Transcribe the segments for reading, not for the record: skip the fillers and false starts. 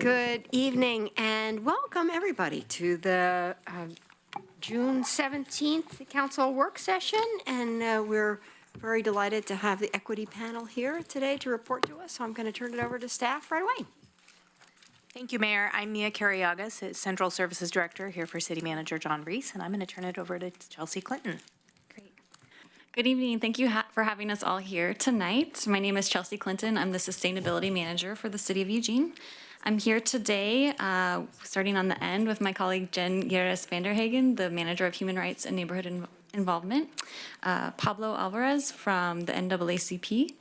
Good evening and welcome everybody to the June 17th Council Work Session, and we're very delighted to have the equity panel here today to report to us, so I'm going to turn it over to staff right away. Thank you, Mayor. I'm Mia Carriagas, Central Services Director here for City Manager John Reese, and I'm going to turn it over to Chelsea Clinton. Great. Good evening. Thank you for having us all here tonight. My name is Chelsea Clinton. I'm the Sustainability Manager for the City of Eugene. I'm here today, starting on the end, with my colleague Jen Yeres Vanderhagen, the Manager of Human Rights and Neighborhood Involvement, Pablo Alvarez from the NAACP,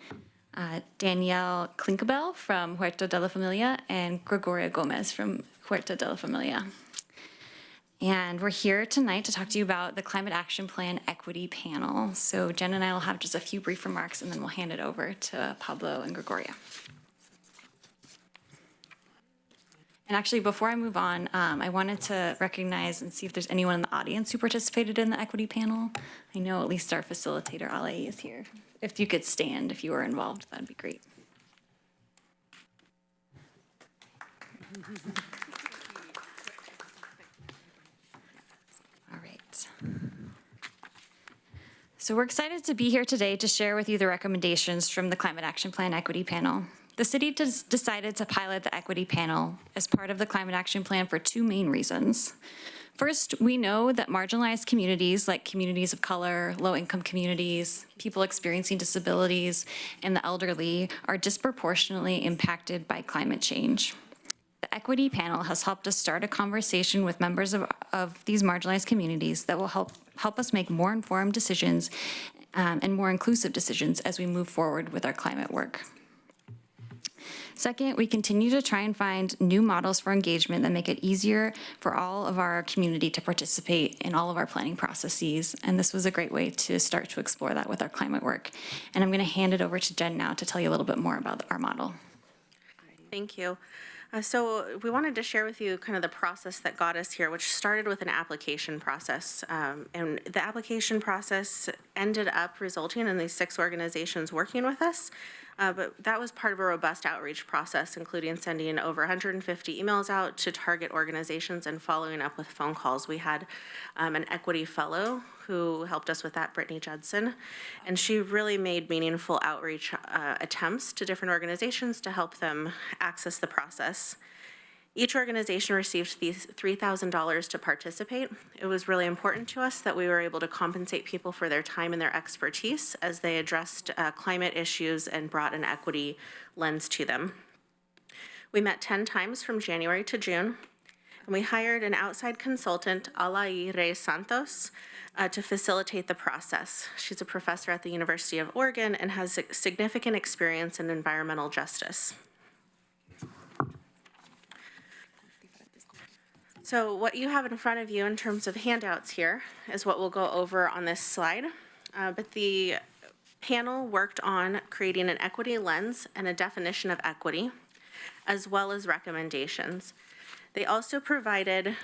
Danielle Klinkabel from Huerta de la Familia, and Gregoria Gomez from Huerta de la Familia. And we're here tonight to talk to you about the Climate Action Plan Equity Panel. So Jen and I will have just a few brief remarks, and then we'll hand it over to Pablo and Gregoria. And actually, before I move on, I wanted to recognize and see if there's anyone in the audience who participated in the equity panel. I know at least our facilitator, Ale, is here. If you could stand, if you were involved, that'd be great. All right. So we're excited to be here today to share with you the recommendations from the Climate Action Plan Equity Panel. The city decided to pilot the equity panel as part of the Climate Action Plan for two main reasons. First, we know that marginalized communities like communities of color, low-income communities, people experiencing disabilities, and the elderly are disproportionately impacted by climate change. The equity panel has helped us start a conversation with members of these marginalized communities that will help us make more informed decisions and more inclusive decisions as we move forward with our climate work. Second, we continue to try and find new models for engagement that make it easier for all of our community to participate in all of our planning processes. And this was a great way to start to explore that with our climate work. And I'm going to hand it over to Jen now to tell you a little bit more about our model. Thank you. So we wanted to share with you kind of the process that got us here, which started with an application process. And the application process ended up resulting in these 6 organizations working with us. But that was part of a robust outreach process, including sending over 150 emails out to target organizations and following up with phone calls. We had an equity fellow who helped us with that, Brittany Judson, and she really made meaningful outreach attempts to different organizations to help them access the process. Each organization received these $3,000 to participate. It was really important to us that we were able to compensate people for their time and their expertise as they addressed climate issues and brought an equity lens to them. We met 10 times from January to June, and we hired an outside consultant, Alaí Reyes Santos, to facilitate the process. She's a professor at the University of Oregon and has significant experience in environmental justice. So what you have in front of you in terms of handouts here is what we'll go over on this slide. But the panel worked on creating an equity lens and a definition of equity, as well as recommendations. They also provided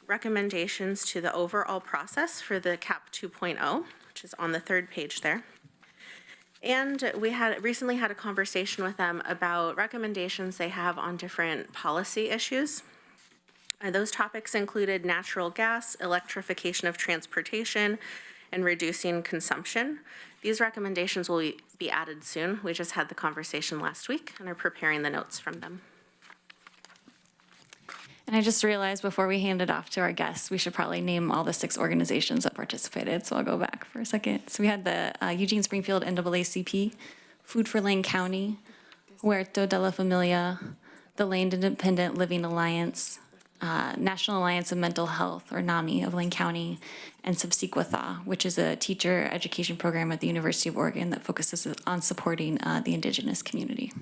recommendations to the overall process for the CAP 2.0, which is on the 3rd page there. And we recently had a conversation with them about recommendations they have on different policy issues. Those topics included natural gas, electrification of transportation, and reducing consumption. These recommendations will be added soon. We just had the conversation last week and are preparing the notes from them. And I just realized before we hand it off to our guests, we should probably name all the 6 organizations that participated. So I'll go back for a second. So we had the Eugene Springfield NAACP, Food for Lane County, Huerta de la Familia, the Land Independent Living Alliance, National Alliance of Mental Health, or NAMI, of Lane County, and Subsequatha, which is a teacher education program at the University of Oregon that focuses on supporting the Indigenous community.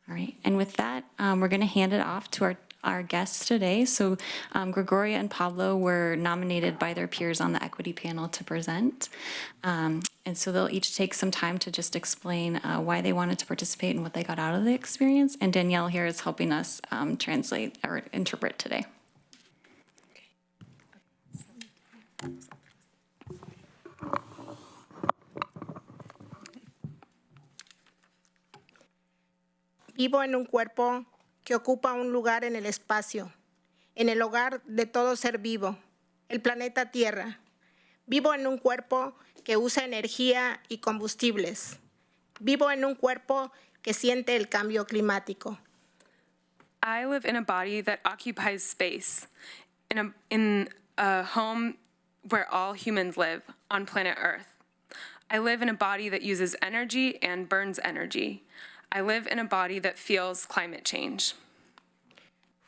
All right, and with that, we're going to hand it off to our guests today. So Gregoria and Pablo were nominated by their peers on the equity panel to present. And so they'll each take some time to just explain why they wanted to participate and what they got out of the experience. And Danielle here is helping us translate or interpret today. Vivo en un cuerpo que ocupa un lugar en el espacio, en el hogar de todo ser vivo, el planeta Tierra. Vivo en un cuerpo que usa energía y combustibles. Vivo en un cuerpo que siente el cambio climático. I live in a body that occupies space, in a home where all humans live on planet Earth. I live in a body that uses energy and burns energy. I live in a body that feels climate change.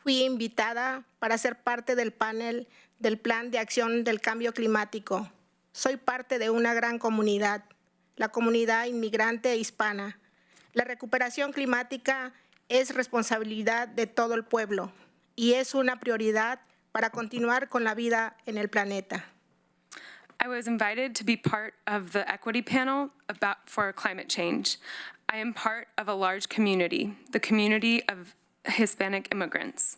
Fui invitada para ser parte del panel del Plan de Acción del Cambio Climático. Soy parte de una gran comunidad, la comunidad inmigrante hispana. La recuperación climática es responsabilidad de todo el pueblo y es una prioridad para continuar con la vida en el planeta. I was invited to be part of the equity panel for climate change. I am part of a large community, the community of Hispanic immigrants.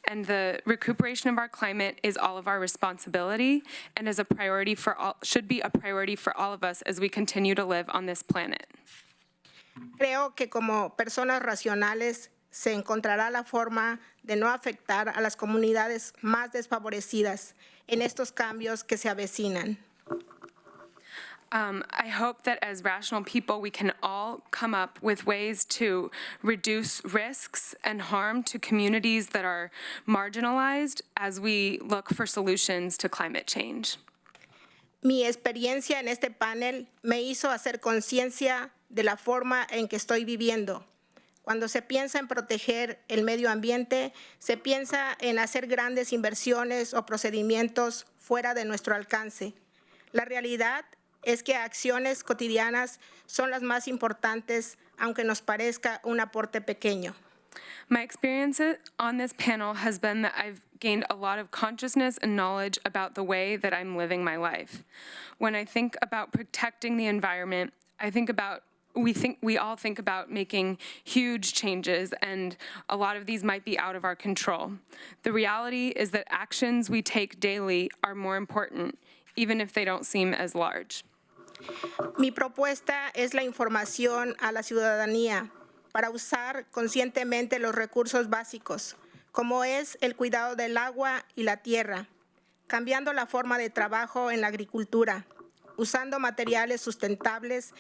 And the recuperation of our climate is all of our responsibility and is a priority should be a priority for all of us as we continue to live on this planet. Creo que como personas racionales se encontrará la forma de no afectar a las comunidades más desfavorecidas en estos cambios que se avecinan. I hope that as rational people, we can all come up with ways to reduce risks and harm to communities that are marginalized as we look for solutions to climate change. Mi experiencia en este panel me hizo hacer conciencia de la forma en que estoy viviendo. Cuando se piensa en proteger el medio ambiente, se piensa en hacer grandes inversiones o procedimientos fuera de nuestro alcance. La realidad es que acciones cotidianas son las más importantes, aunque nos parezca un aporte pequeño. My experience on this panel has been that I've gained a lot of consciousness and knowledge about the way that I'm living my life. When I think about protecting the environment, we all think about making huge changes, and a lot of these might be out of our control. The reality is that actions we take daily are more important, even if they don't seem as large. Mi propuesta es la información a la ciudadanía para usar conscientemente los recursos básicos, como es el cuidado del agua y la tierra, cambiando la forma de trabajo en la agricultura, usando materiales sustentables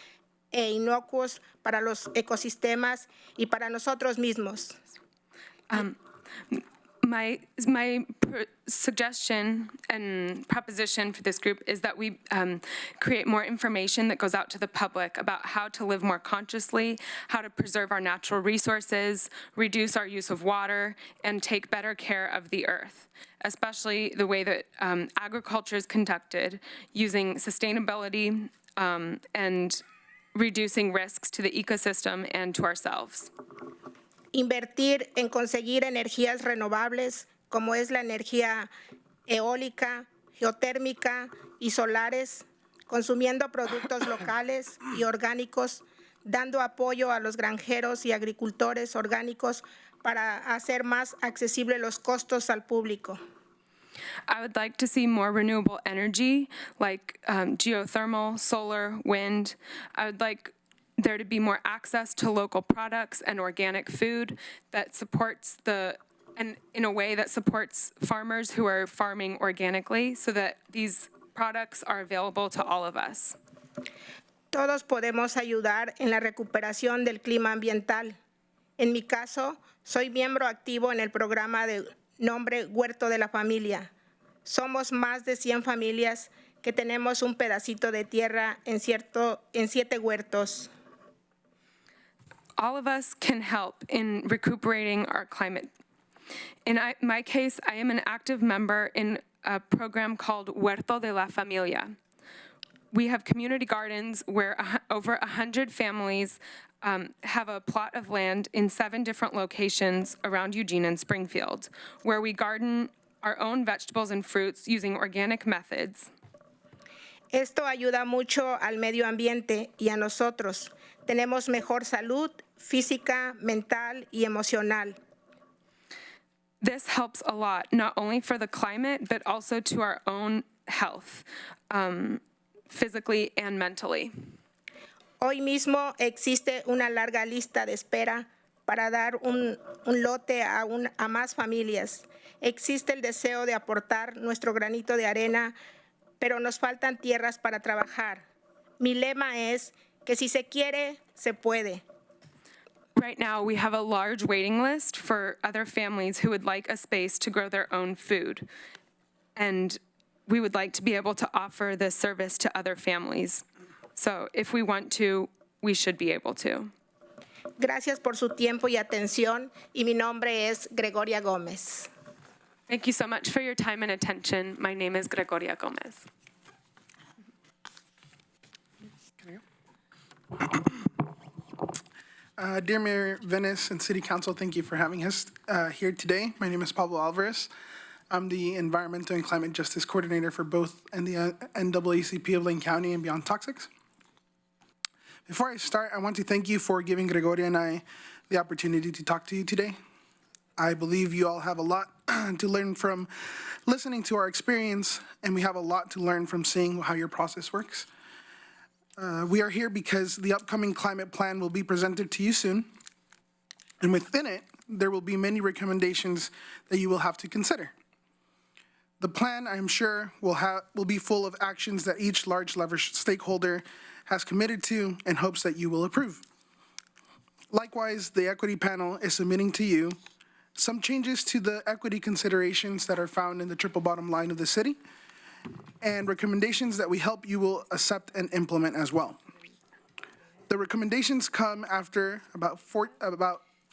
e inocuos para los ecosistemas y para nosotros mismos. My suggestion and proposition for this group is that we create more information that goes out to the public about how to live more consciously, how to preserve our natural resources, reduce our use of water, and take better care of the earth, especially the way that agriculture is conducted, using sustainability and reducing risks to the ecosystem and to ourselves. Invertir en conseguir energías renovables, como es la energía eólica, geotérmica y solares, consumiendo productos locales y orgánicos, dando apoyo a los granjeros y agricultores orgánicos para hacer más accesibles los costos al público. I would like to see more renewable energy, like geothermal, solar, wind. I would like there to be more access to local products and organic food that supports and in a way that supports farmers who are farming organically so that these products are available to all of us. Todos podemos ayudar en la recuperación del clima ambiental. En mi caso, soy miembro activo en el programa de nombre Huerto de la Familia. Somos más de 100 familias que tenemos un pedacito de tierra en 7 huertos. All of us can help in recuperating our climate. In my case, I am an active member in a program called Huerto de la Familia. We have community gardens where over 100 families have a plot of land in 7 different locations around Eugene and Springfield, where we garden our own vegetables and fruits using organic methods. Esto ayuda mucho al medio ambiente y a nosotros. Tenemos mejor salud física, mental y emocional. This helps a lot, not only for the climate, but also to our own health, physically and mentally. Hoy mismo existe una larga lista de espera para dar un lote a más familias. Existe el deseo de aportar nuestro granito de arena, pero nos faltan tierras para trabajar. Mi lema es que si se quiere, se puede. Right now, we have a large waiting list for other families who would like a space to grow their own food. And we would like to be able to offer this service to other families. So if we want to, we should be able to. Gracias por su tiempo y atención, y mi nombre es Gregoria Gómez. Thank you so much for your time and attention. My name is Gregoria Gomez. Dear Mayor Venice and City Council, thank you for having us here today. My name is Pablo Alvarez. I'm the Environmental and Climate Justice Coordinator for both and the NAACP of Lane County and Beyond Toxics. Before I start, I want to thank you for giving Gregoria and I the opportunity to talk to you today. I believe you all have a lot to learn from listening to our experience, and we have a lot to learn from seeing how your process works. We are here because the upcoming climate plan will be presented to you soon, and within it, there will be many recommendations that you will have to consider. The plan, I am sure, will be full of actions that each large leveraged stakeholder has committed to and hopes that you will approve. Likewise, the equity panel is submitting to you some changes to the equity considerations that are found in the triple bottom line of the city, and recommendations that we hope you will accept and implement as well. The recommendations come after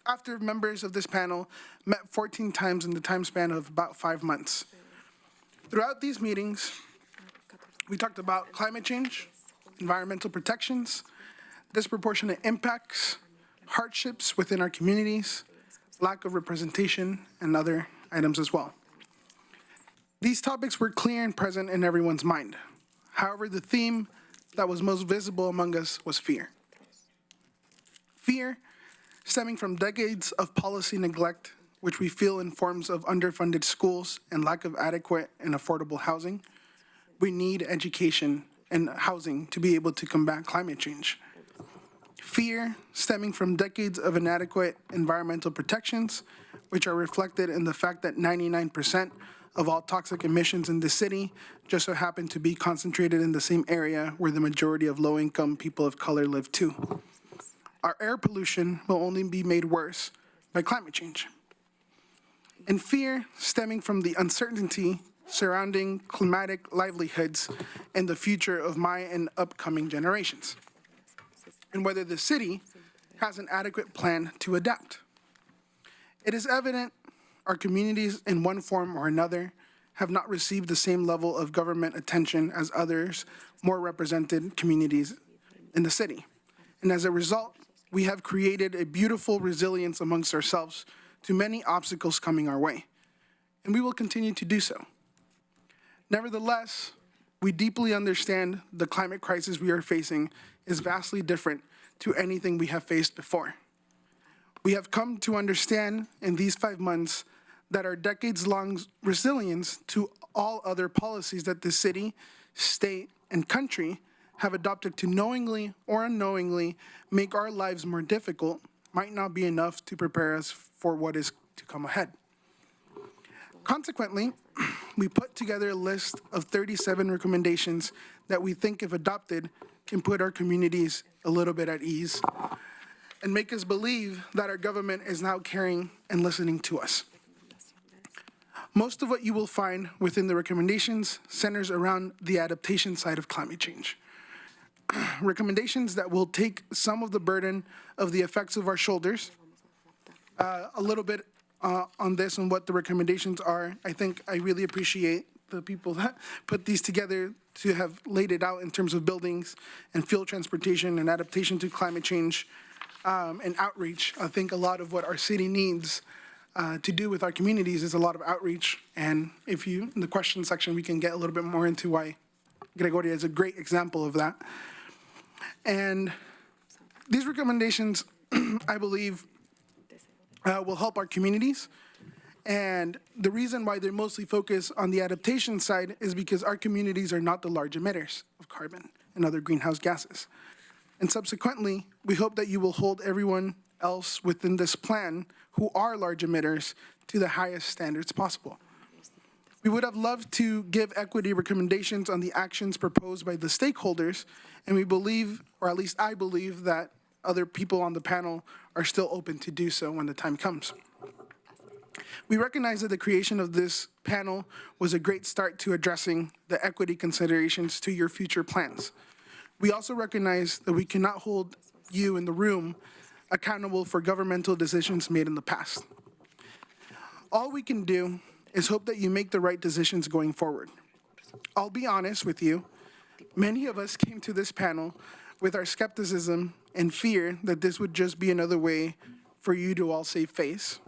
after members of this panel met 14 times in the time span of about 5 months. Throughout these meetings, we talked about climate change, environmental protections, disproportionate impacts, hardships within our communities, lack of representation, and other items as well. These topics were clear and present in everyone's mind. However, the theme that was most visible among us was fear. Fear stemming from decades of policy neglect, which we feel in forms of underfunded schools and lack of adequate and affordable housing. We need education and housing to be able to combat climate change. Fear stemming from decades of inadequate environmental protections, which are reflected in the fact that 99% of all toxic emissions in the city just so happen to be concentrated in the same area where the majority of low-income people of color live too. Our air pollution will only be made worse by climate change. And fear stemming from the uncertainty surrounding climatic livelihoods and the future of my and upcoming generations, and whether the city has an adequate plan to adapt. It is evident our communities, in one form or another, have not received the same level of government attention as others, more represented communities in the city. And as a result, we have created a beautiful resilience amongst ourselves to many obstacles coming our way. And we will continue to do so. Nevertheless, we deeply understand the climate crisis we are facing is vastly different to anything we have faced before. We have come to understand in these 5 months that our decades-long resilience to all other policies that the city, state, and country have adopted to knowingly or unknowingly make our lives more difficult might not be enough to prepare us for what is to come ahead. Consequently, we put together a list of 37 recommendations that we think, if adopted, can put our communities a little bit at ease and make us believe that our government is now caring and listening to us. Most of what you will find within the recommendations centers around the adaptation side of climate change. Recommendations that will take some of the burden of the effects of our shoulders. A little bit on this and what the recommendations are. I think I really appreciate the people that put these together to have laid it out in terms of buildings and fuel transportation and adaptation to climate change and outreach. I think a lot of what our city needs to do with our communities is a lot of outreach. And if you, in the question section, we can get a little bit more into why Gregoria is a great example of that. And these recommendations, I believe, will help our communities. And the reason why they're mostly focused on the adaptation side is because our communities are not the large emitters of carbon and other greenhouse gases. And subsequently, we hope that you will hold everyone else within this plan who are large emitters to the highest standards possible. We would have loved to give equity recommendations on the actions proposed by the stakeholders, and we believe, or at least I believe, that other people on the panel are still open to do so when the time comes. We recognize that the creation of this panel was a great start to addressing the equity considerations to your future plans. We also recognize that we cannot hold you in the room accountable for governmental decisions made in the past. All we can do is hope that you make the right decisions going forward. I'll be honest with you, many of us came to this panel with our skepticism and fear that this would just be another way for you to all save face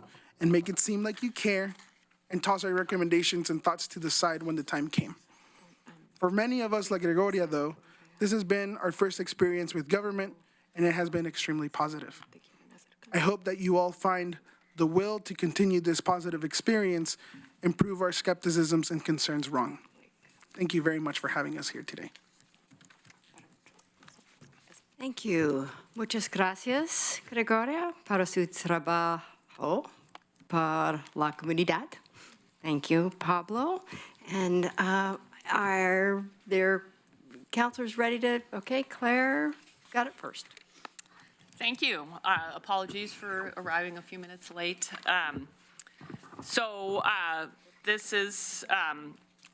and make it seem like you care and toss our recommendations and thoughts to the side when the time came. For many of us, like Gregoria, though, this has been our first experience with government, and it has been extremely positive. I hope that you all find the will to continue this positive experience and prove our skepticisms and concerns wrong. Thank you very much for having us here today. Thank you. Muchas gracias, Gregoria, para su trabajo para la comunidad. Thank you, Pablo. And are there counselors ready to, okay, Claire got it first. Thank you. Apologies for arriving a few minutes late. This is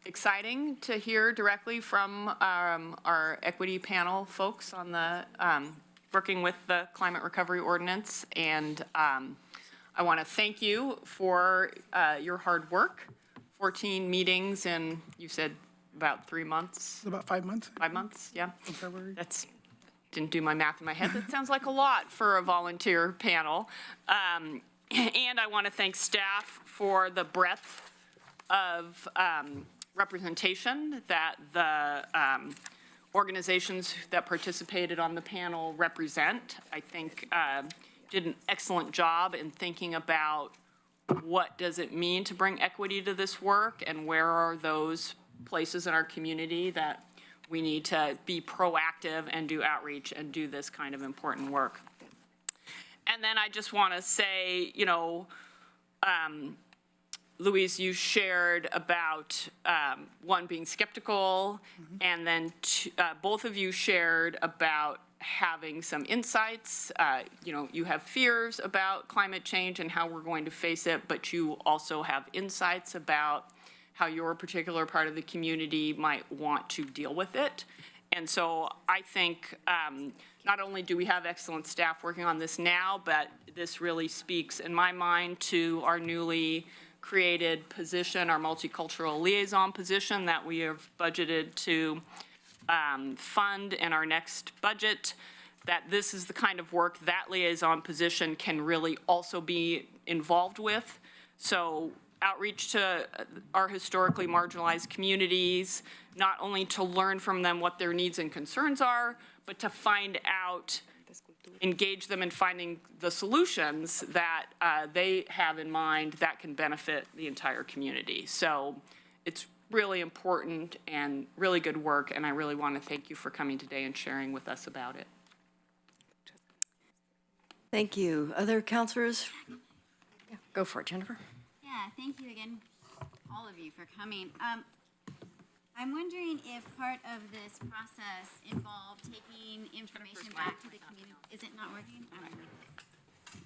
exciting to hear directly from our equity panel folks on the working with the climate recovery ordinance. And I want to thank you for your hard work. 14 meetings in, you said, about 3 months? About 5 months. 5 months, yeah. In February. That's, didn't do my math in my head. That sounds like a lot for a volunteer panel. And I want to thank staff for the breadth of representation that the organizations that participated on the panel represent. I think did an excellent job in thinking about what does it mean to bring equity to this work, and where are those places in our community that we need to be proactive and do outreach and do this kind of important work. And then I just want to say, you know, Louise, you shared about one, being skeptical, and then both of you shared about having some insights. You know, you have fears about climate change and how we're going to face it, but you also have insights about how your particular part of the community might want to deal with it. And so I think not only do we have excellent staff working on this now, but this really speaks, in my mind, to our newly created position, our multicultural liaison position that we have budgeted to fund in our next budget, that this is the kind of work that liaison position can really also be involved with. So outreach to our historically marginalized communities, not only to learn from them what their needs and concerns are, but to find out, engage them in finding the solutions that they have in mind that can benefit the entire community. So it's really important and really good work, and I really want to thank you for coming today and sharing with us about it. Thank you. Other counselors? Yeah, go for it, Jennifer. Yeah, thank you again, all of you, for coming. I'm wondering if part of this process involved taking information back to the community. Is it not working?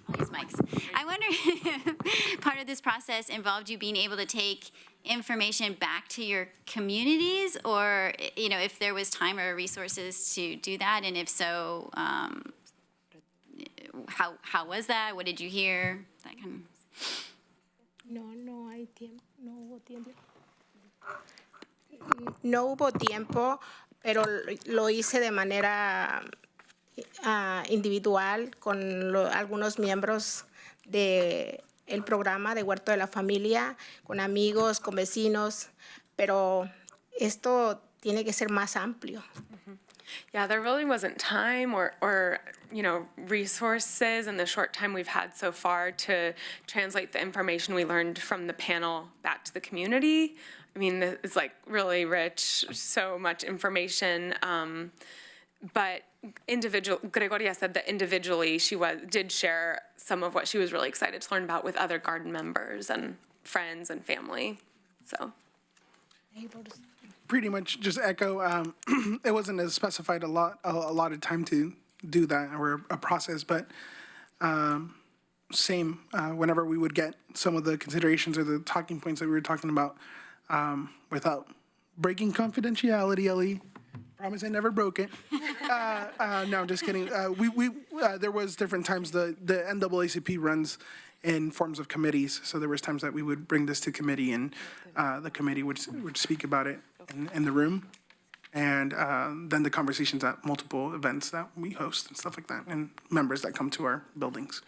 I'll use mics. I wonder if part of this process involved you being able to take information back to your communities, or, you know, if there was time or resources to do that, and if so, how was that? What did you hear? That kind of. No hay tiempo, no hubo tiempo. No hubo tiempo, pero lo hice de manera individual con algunos miembros del programa de Huerto de la Familia, con amigos, con vecinos, pero esto tiene que ser más amplio. Yeah, there really wasn't time or you know, resources in the short time we've had so far to translate the information we learned from the panel back to the community. I mean, it's like really rich, so much information. But Gregoria said that individually she did share some of what she was really excited to learn about with other garden members and friends and family. So Pretty much just echo, it wasn't a specified a lot of time to do that or a process, but same, whenever we would get some of the considerations or the talking points that we were talking about, without breaking confidentiality, Ellie. Promise I never broke it. No, I'm just kidding. There was different times the NAACP runs in forms of committees, so there was times that we would bring this to committee and the committee would speak about it in the room. And then the conversations at multiple events that we host and stuff like that, and members that come to our buildings.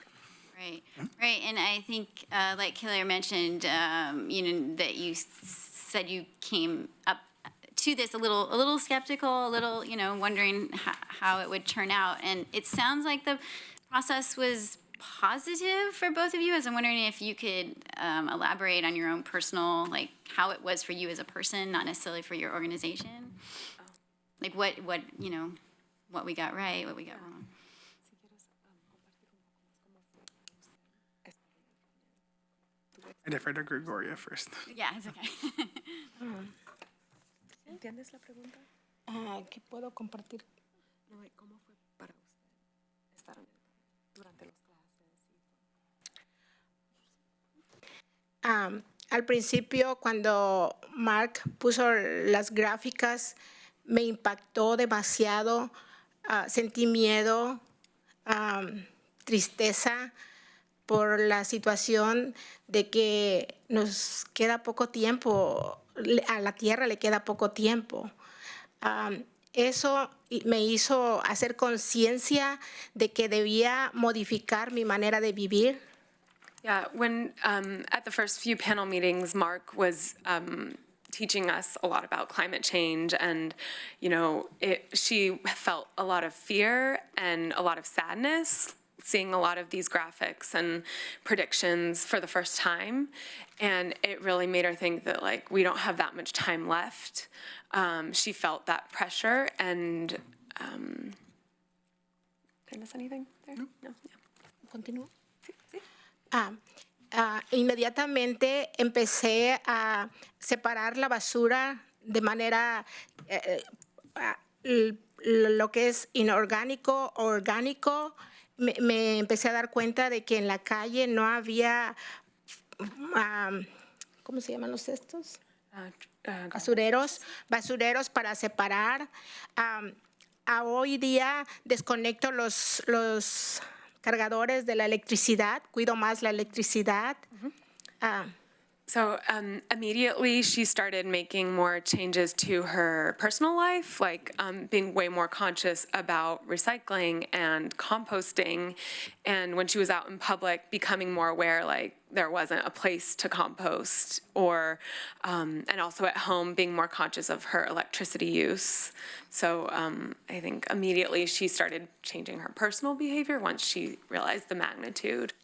Right, right, and I think, like Killer mentioned, that you said you came up to this a little skeptical, a little, wondering how it would turn out, and it sounds like the process was positive for both of you. As I'm wondering if you could elaborate on your own personal, like how it was for you as a person, not necessarily for your organization. Like what we got right, what we got wrong. I defer to Gregoria first. Yeah, it's okay. ¿Entiendes la pregunta? ¿Qué puedo compartir? ¿Cómo fue para usted estar durante las clases? Al principio, cuando Mark puso las gráficas, me impactó demasiado. Sentí miedo, tristeza por la situación de que nos queda poco tiempo, a la tierra le queda poco tiempo. Eso me hizo hacer conciencia de que debía modificar mi manera de vivir. Yeah, when at the first few panel meetings, Mark was teaching us a lot about climate change, and she felt a lot of fear and a lot of sadness seeing a lot of these graphics and predictions for the first time, and it really made her think that we don't have that much time left. She felt that pressure, and did I miss anything there? No. Yeah. Continúo. Inmediatamente empecé a separar la basura de manera, lo que es inorgánico, orgánico. Me empecé a dar cuenta de que en la calle no había, ¿cómo se llaman los cestos? Basureros para separar. Hoy día desconecto los cargadores de la electricidad, cuido más la electricidad. So immediately she started making more changes to her personal life, like being way more conscious about recycling and composting. And when she was out in public, becoming more aware, there wasn't a place to compost, or, and also at home, being more conscious of her electricity use. So I think immediately she started changing her personal behavior once she realized the magnitude.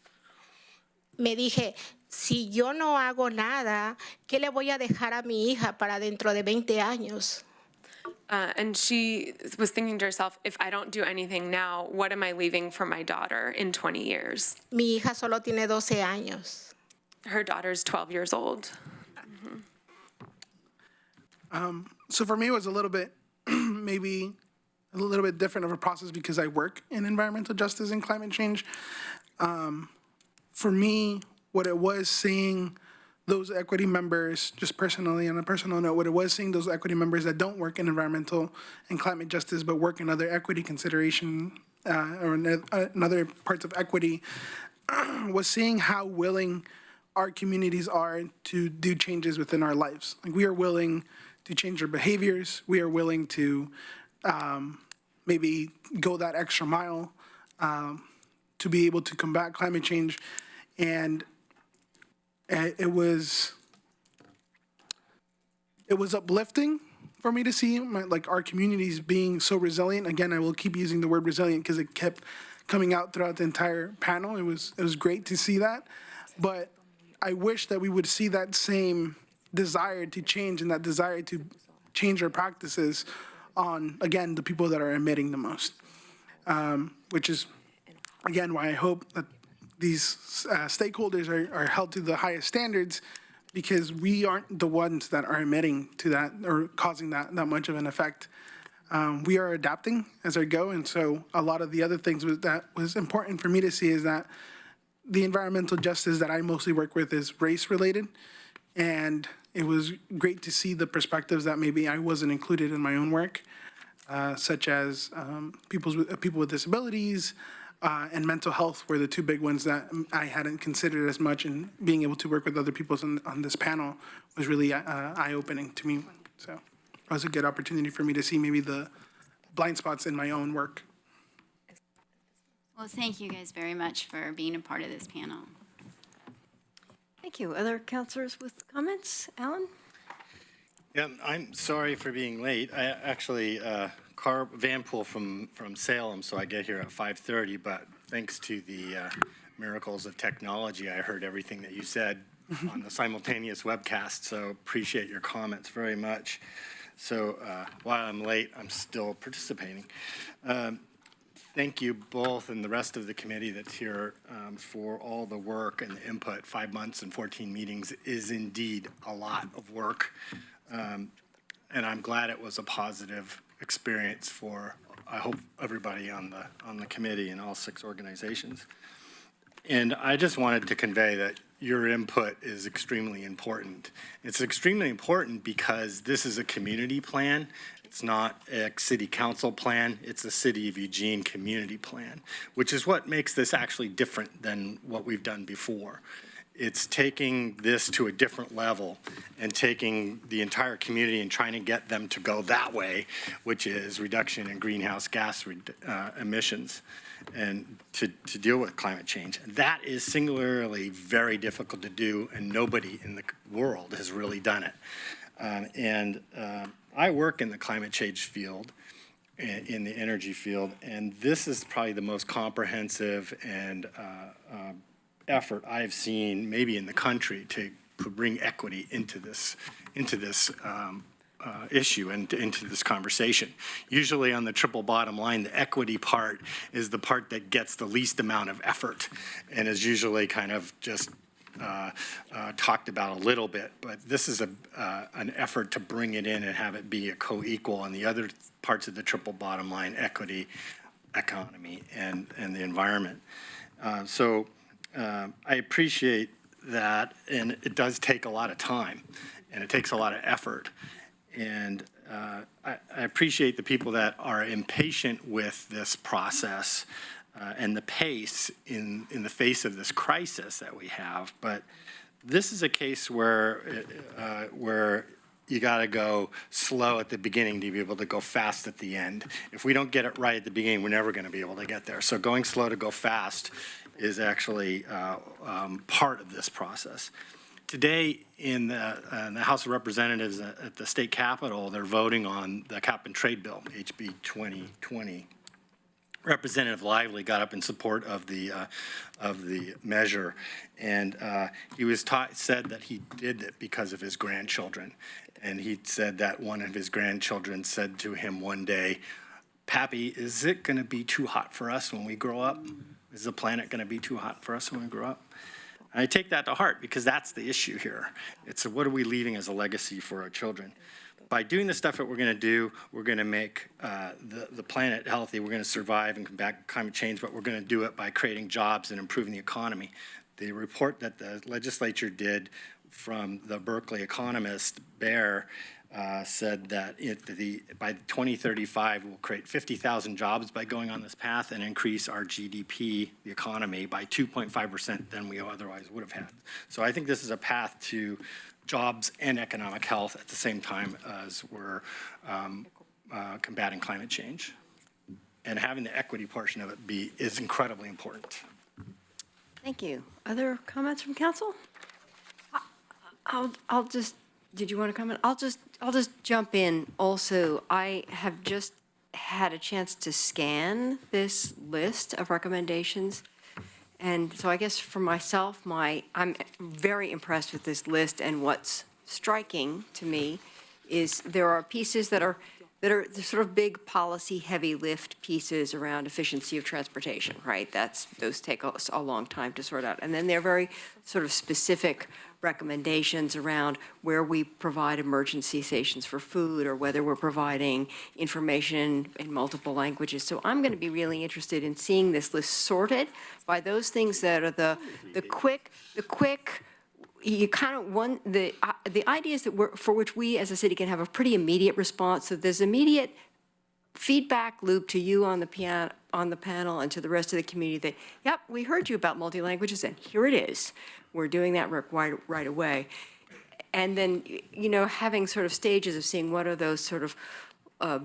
Me dije, si yo no hago nada, ¿qué le voy a dejar a mi hija para dentro de 20 años? And she was thinking to herself, if I don't do anything now, what am I leaving for my daughter in 20 years? Mi hija solo tiene 12 años. Her daughter's 12 years old. So for me, it was a little bit, maybe a little bit different of a process because I work in environmental justice and climate change. For me, what it was seeing those equity members, just personally, on a personal note, what it was seeing those equity members that don't work in environmental and climate justice but work in other equity consideration or in other parts of equity, was seeing how willing our communities are to do changes within our lives. We are willing to change our behaviors. We are willing to maybe go that extra mile to be able to combat climate change. And it was uplifting for me to see our communities being so resilient. Again, I will keep using the word resilient because it kept coming out throughout the entire panel. It was great to see that, but I wish that we would see that same desire to change and that desire to change our practices on, again, the people that are emitting the most, which is, again, why I hope that these stakeholders are held to the highest standards, because we aren't the ones that are emitting to that or causing that much of an effect. We are adapting as I go, and so a lot of the other things that was important for me to see is that the environmental justice that I mostly work with is race-related, and it was great to see the perspectives that maybe I wasn't included in my own work, such as people with disabilities and mental health were the two big ones that I hadn't considered as much, and being able to work with other people on this panel was really eye-opening to me. So it was a good opportunity for me to see maybe the blind spots in my own work. Well, thank you guys very much for being a part of this panel. Thank you. Other counselors with comments? Alan? Yeah, I'm sorry for being late. I actually van pool from Salem, so I get here at 5:30. But thanks to the miracles of technology, I heard everything that you said on the simultaneous webcast. So appreciate your comments very much. So while I'm late, I'm still participating. Thank you both and the rest of the committee that's here for all the work and the input. 5 months and 14 meetings is indeed a lot of work. And I'm glad it was a positive experience for, I hope, everybody on the committee and all 6 organizations. And I just wanted to convey that your input is extremely important. It's extremely important because this is a community plan. It's not a city council plan. It's a City of Eugene community plan, which is what makes this actually different than what we've done before. It's taking this to a different level and taking the entire community and trying to get them to go that way, which is reduction in greenhouse gas emissions and to deal with climate change. That is singularly very difficult to do, and nobody in the world has really done it. I work in the climate change field, in the energy field, and this is probably the most comprehensive and effort I've seen maybe in the country to bring equity into this issue and into this conversation. Usually on the triple bottom line, the equity part is the part that gets the least amount of effort and is usually kind of just talked about a little bit, but this is an effort to bring it in and have it be a co-equal on the other parts of the triple bottom line: equity, economy, and the environment. I appreciate that, and it does take a lot of time, and it takes a lot of effort. And I appreciate the people that are impatient with this process and the pace in the face of this crisis that we have. But this is a case where you got to go slow at the beginning to be able to go fast at the end. If we don't get it right at the beginning, we're never going to be able to get there. So going slow to go fast is actually part of this process. Today in the House of Representatives at the state capitol, they're voting on the cap and trade bill, HB 2020. Representative Lively got up in support of the measure, and he was said that he did it because of his grandchildren, and he said that one of his grandchildren said to him one day, "Pappy, is it going to be too hot for us when we grow up? Is the planet going to be too hot for us when we grow up?" And I take that to heart because that's the issue here. It's what are we leaving as a legacy for our children? By doing the stuff that we're going to do, we're going to make the planet healthy. We're going to survive and combat climate change, but we're going to do it by creating jobs and improving the economy. The report that the legislature did from the Berkeley economist, Baer, said that by 2035, we'll create 50,000 jobs by going on this path and increase our GDP, the economy, by 2.5% than we otherwise would have had. So I think this is a path to jobs and economic health at the same time as we're combating climate change. And having the equity portion of it is incredibly important. Thank you. Other comments from council? I'll just, did you want to comment? I'll just jump in also. I have just had a chance to scan this list of recommendations. And so I guess for myself, I'm very impressed with this list, and what's striking to me is there are pieces that are that are the sort of big policy heavy lift pieces around efficiency of transportation, right? Those take us a long time to sort out. And then there are very sort of specific recommendations around where we provide emergency stations for food or whether we're providing information in multiple languages. So I'm going to be really interested in seeing this list sorted by those things that are the quick, you kind of want the ideas that for which we as a city can have a pretty immediate response. So there's immediate feedback loop to you on the panel and to the rest of the community that, yep, we heard you about multi-languages and here it is. We're doing that right away. And then, you know, having sort of stages of seeing what are those sort of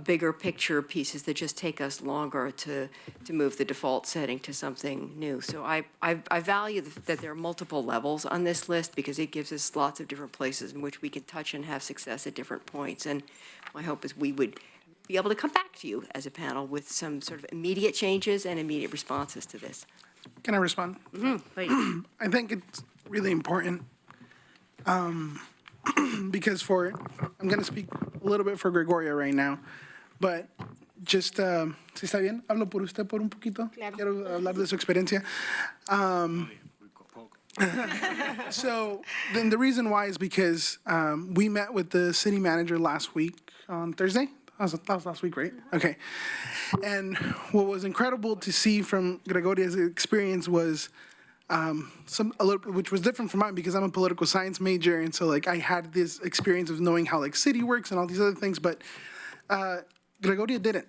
bigger picture pieces that just take us longer to move the default setting to something new. So I value that there are multiple levels on this list because it gives us lots of different places in which we can touch and have success at different points. And my hope is we would be able to come back to you as a panel with some sort of immediate changes and immediate responses to this. Can I respond? Please. I think it's really important because I'm going to speak a little bit for Gregoria right now, but just, si está bien, hablo por usted por un poquito. Quiero hablar de su experiencia. So then the reason why is because we met with the city manager last week on Thursday. That was last week, right? Okay. And what was incredible to see from Gregoria's experience was which was different from mine because I'm a political science major, and so like I had this experience of knowing how like city works and all these other things, but Gregoria didn't.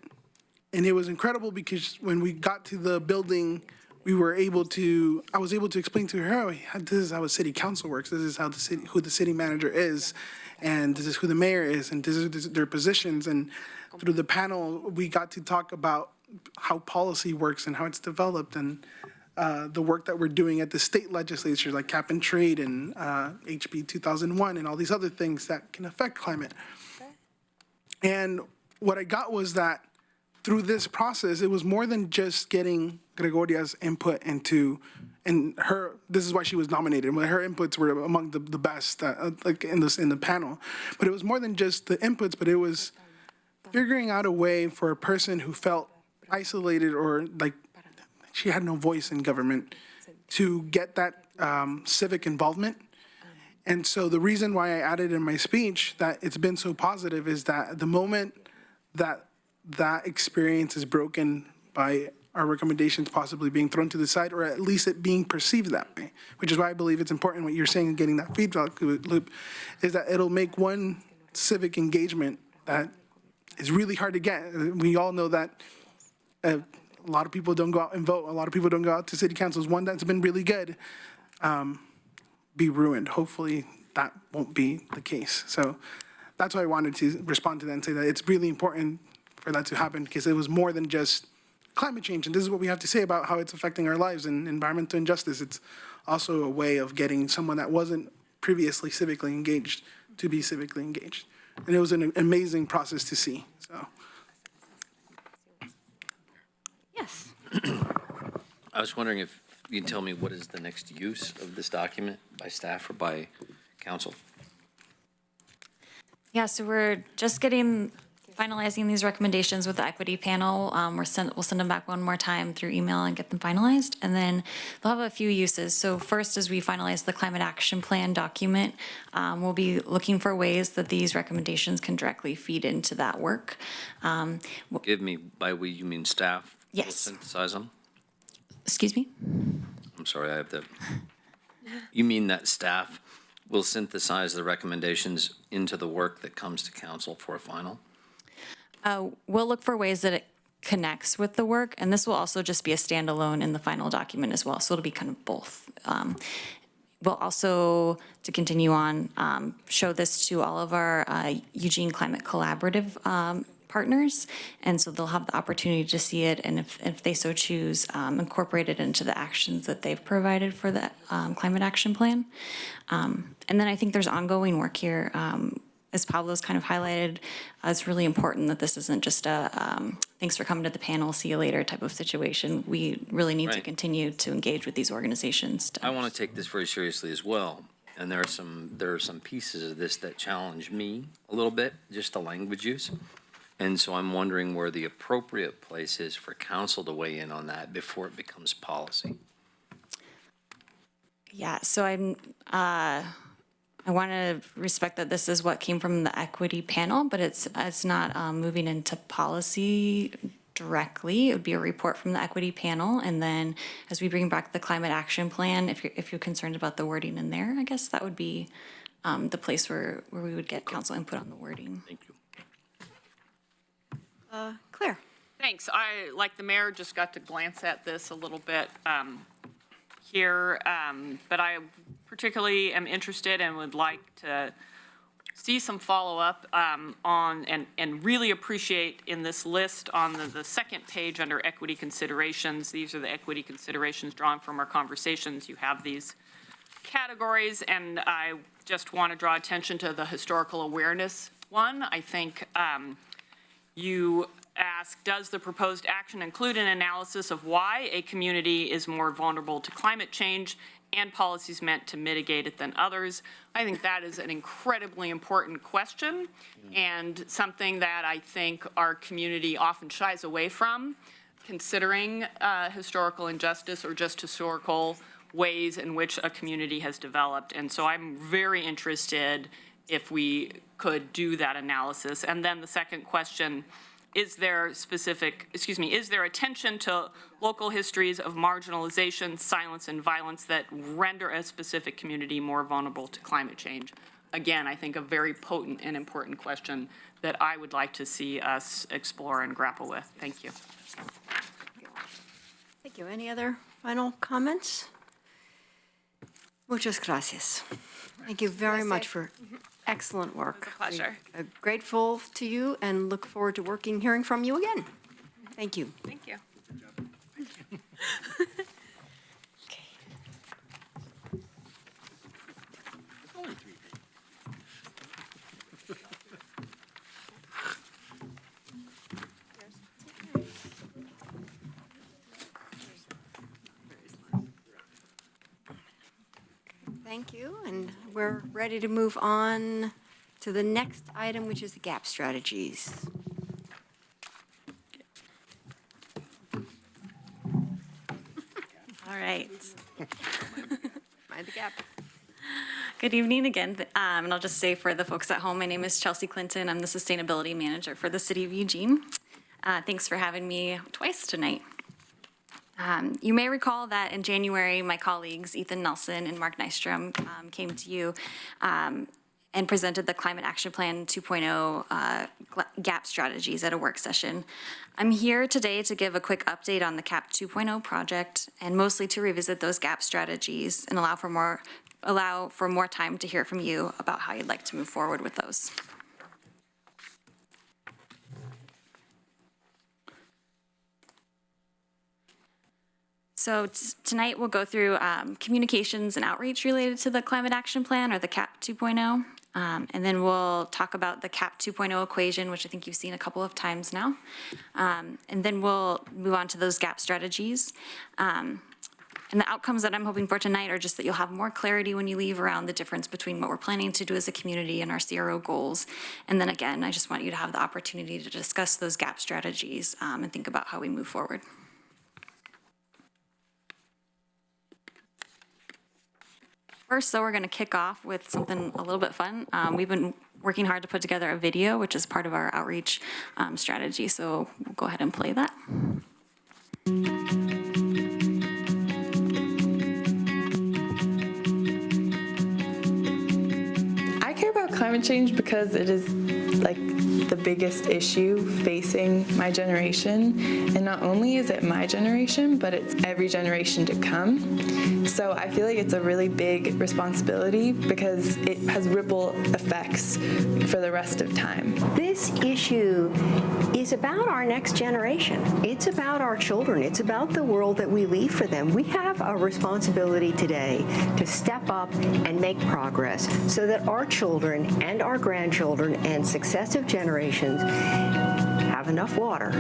And it was incredible because when we got to the building, I was able to explain to her, oh, this is how a city council works, this is how who the city manager is, and this is who the mayor is, and this is their positions. And through the panel, we got to talk about how policy works and how it's developed, and the work that we're doing at the state legislature, like cap and trade and HB 2001 and all these other things that can affect climate. And what I got was that through this process, it was more than just getting Gregoria's input into, and this is why she was nominated. Her inputs were among the best, like in the panel. But it was more than just the inputs, but it was figuring out a way for a person who felt isolated or like she had no voice in government to get that civic involvement. And so the reason why I added in my speech that it's been so positive is that the moment that that experience is broken by our recommendations possibly being thrown to the side, or at least it being perceived that way, which is why I believe it's important what you're saying and getting that feedback loop, is that it'll make one civic engagement that is really hard to get. We all know that a lot of people don't go out and vote. A lot of people don't go out to city councils. One that's been really good be ruined. Hopefully that won't be the case. So that's why I wanted to respond to that and say that it's really important for that to happen, because it was more than just climate change. And this is what we have to say about how it's affecting our lives and environmental injustice. It's also a way of getting someone that wasn't previously civically engaged to be civically engaged. And it was an amazing process to see. So. Yes. I was wondering if you can tell me what is the next use of this document by staff or by council? Yeah, so we're just finalizing these recommendations with the equity panel. We'll send them back one more time through email and get them finalized. And then they'll have a few uses. So first, as we finalize the climate action plan document, we'll be looking for ways that these recommendations can directly feed into that work. Give me, by we, you mean staff? Yes. Will synthesize them? Excuse me? I'm sorry, I have to. You mean that staff will synthesize the recommendations into the work that comes to council for a final? We'll look for ways that it connects with the work, and this will also just be a standalone in the final document as well, so it'll be kind of both. We'll also, to continue on, show this to all of our Eugene Climate Collaborative partners, and so they'll have the opportunity to see it, and if they so choose, incorporate it into the actions that they've provided for the climate action plan. And then I think there's ongoing work here. As Pablo's kind of highlighted, it's really important that this isn't just a thanks for coming to the panel, see you later type of situation. We really need to continue to engage with these organizations. I want to take this very seriously as well. And there are some pieces of this that challenge me a little bit, just the language use. And so I'm wondering where the appropriate place is for council to weigh in on that before it becomes policy. Yeah, so I want to respect that this is what came from the equity panel, but it's not moving into policy directly. It would be a report from the equity panel, and then as we bring back the climate action plan, if you're concerned about the wording in there, I guess that would be the place where we would get council input on the wording. Thank you. Claire? Thanks. I, like the mayor, just got to glance at this a little bit here, but I particularly am interested and would like to see some follow-up on, and really appreciate in this list on the second page under equity considerations. These are the equity considerations drawn from our conversations. You have these categories, and I just want to draw attention to the historical awareness one. I think you ask, does the proposed action include an analysis of why a community is more vulnerable to climate change and policies meant to mitigate it than others? I think that is an incredibly important question and something that I think our community often shies away from, considering historical injustice or just historical ways in which a community has developed. And so I'm very interested if we could do that analysis. And then the second question, is there attention to local histories of marginalization, silence, and violence that render a specific community more vulnerable to climate change? Again, I think a very potent and important question that I would like to see us explore and grapple with. Thank you. Thank you. Any other final comments? Muchas gracias. Thank you very much for excellent work. It was a pleasure. We're grateful to you and look forward to hearing from you again. Thank you. Thank you. Thank you, and we're ready to move on to the next item, which is the gap strategies. All right. Mind the gap. Good evening again. And I'll just say for the folks at home, my name is Chelsea Clinton. I'm the Sustainability Manager for the City of Eugene. Thanks for having me twice tonight. You may recall that in January, my colleagues, Ethan Nelson and Mark Nystrom, came to you and presented the Climate Action Plan 2.0 GAP strategies at a work session. I'm here today to give a quick update on the CAP 2.0 project and mostly to revisit those GAP strategies and allow for more time to hear from you about how you'd like to move forward with those. So tonight we'll go through communications and outreach related to the Climate Action Plan, or the CAP 2.0, and then we'll talk about the CAP 2.0 equation, which I think you've seen a couple of times now, and then we'll move on to those GAP strategies. And the outcomes that I'm hoping for tonight are just that you'll have more clarity when you leave around the difference between what we're planning to do as a community and our CRO goals. And then again, I just want you to have the opportunity to discuss those GAP strategies and think about how we move forward. First, though, we're going to kick off with something a little bit fun. We've been working hard to put together a video, which is part of our outreach strategy. So we'll go ahead and play that. I care about climate change because it is like the biggest issue facing my generation. And not only is it my generation, but it's every generation to come. So I feel like it's a really big responsibility because it has ripple effects for the rest of time. This issue is about our next generation. It's about our children. It's about the world that we leave for them. We have a responsibility today to step up and make progress so that our children and our grandchildren and successive generations have enough water,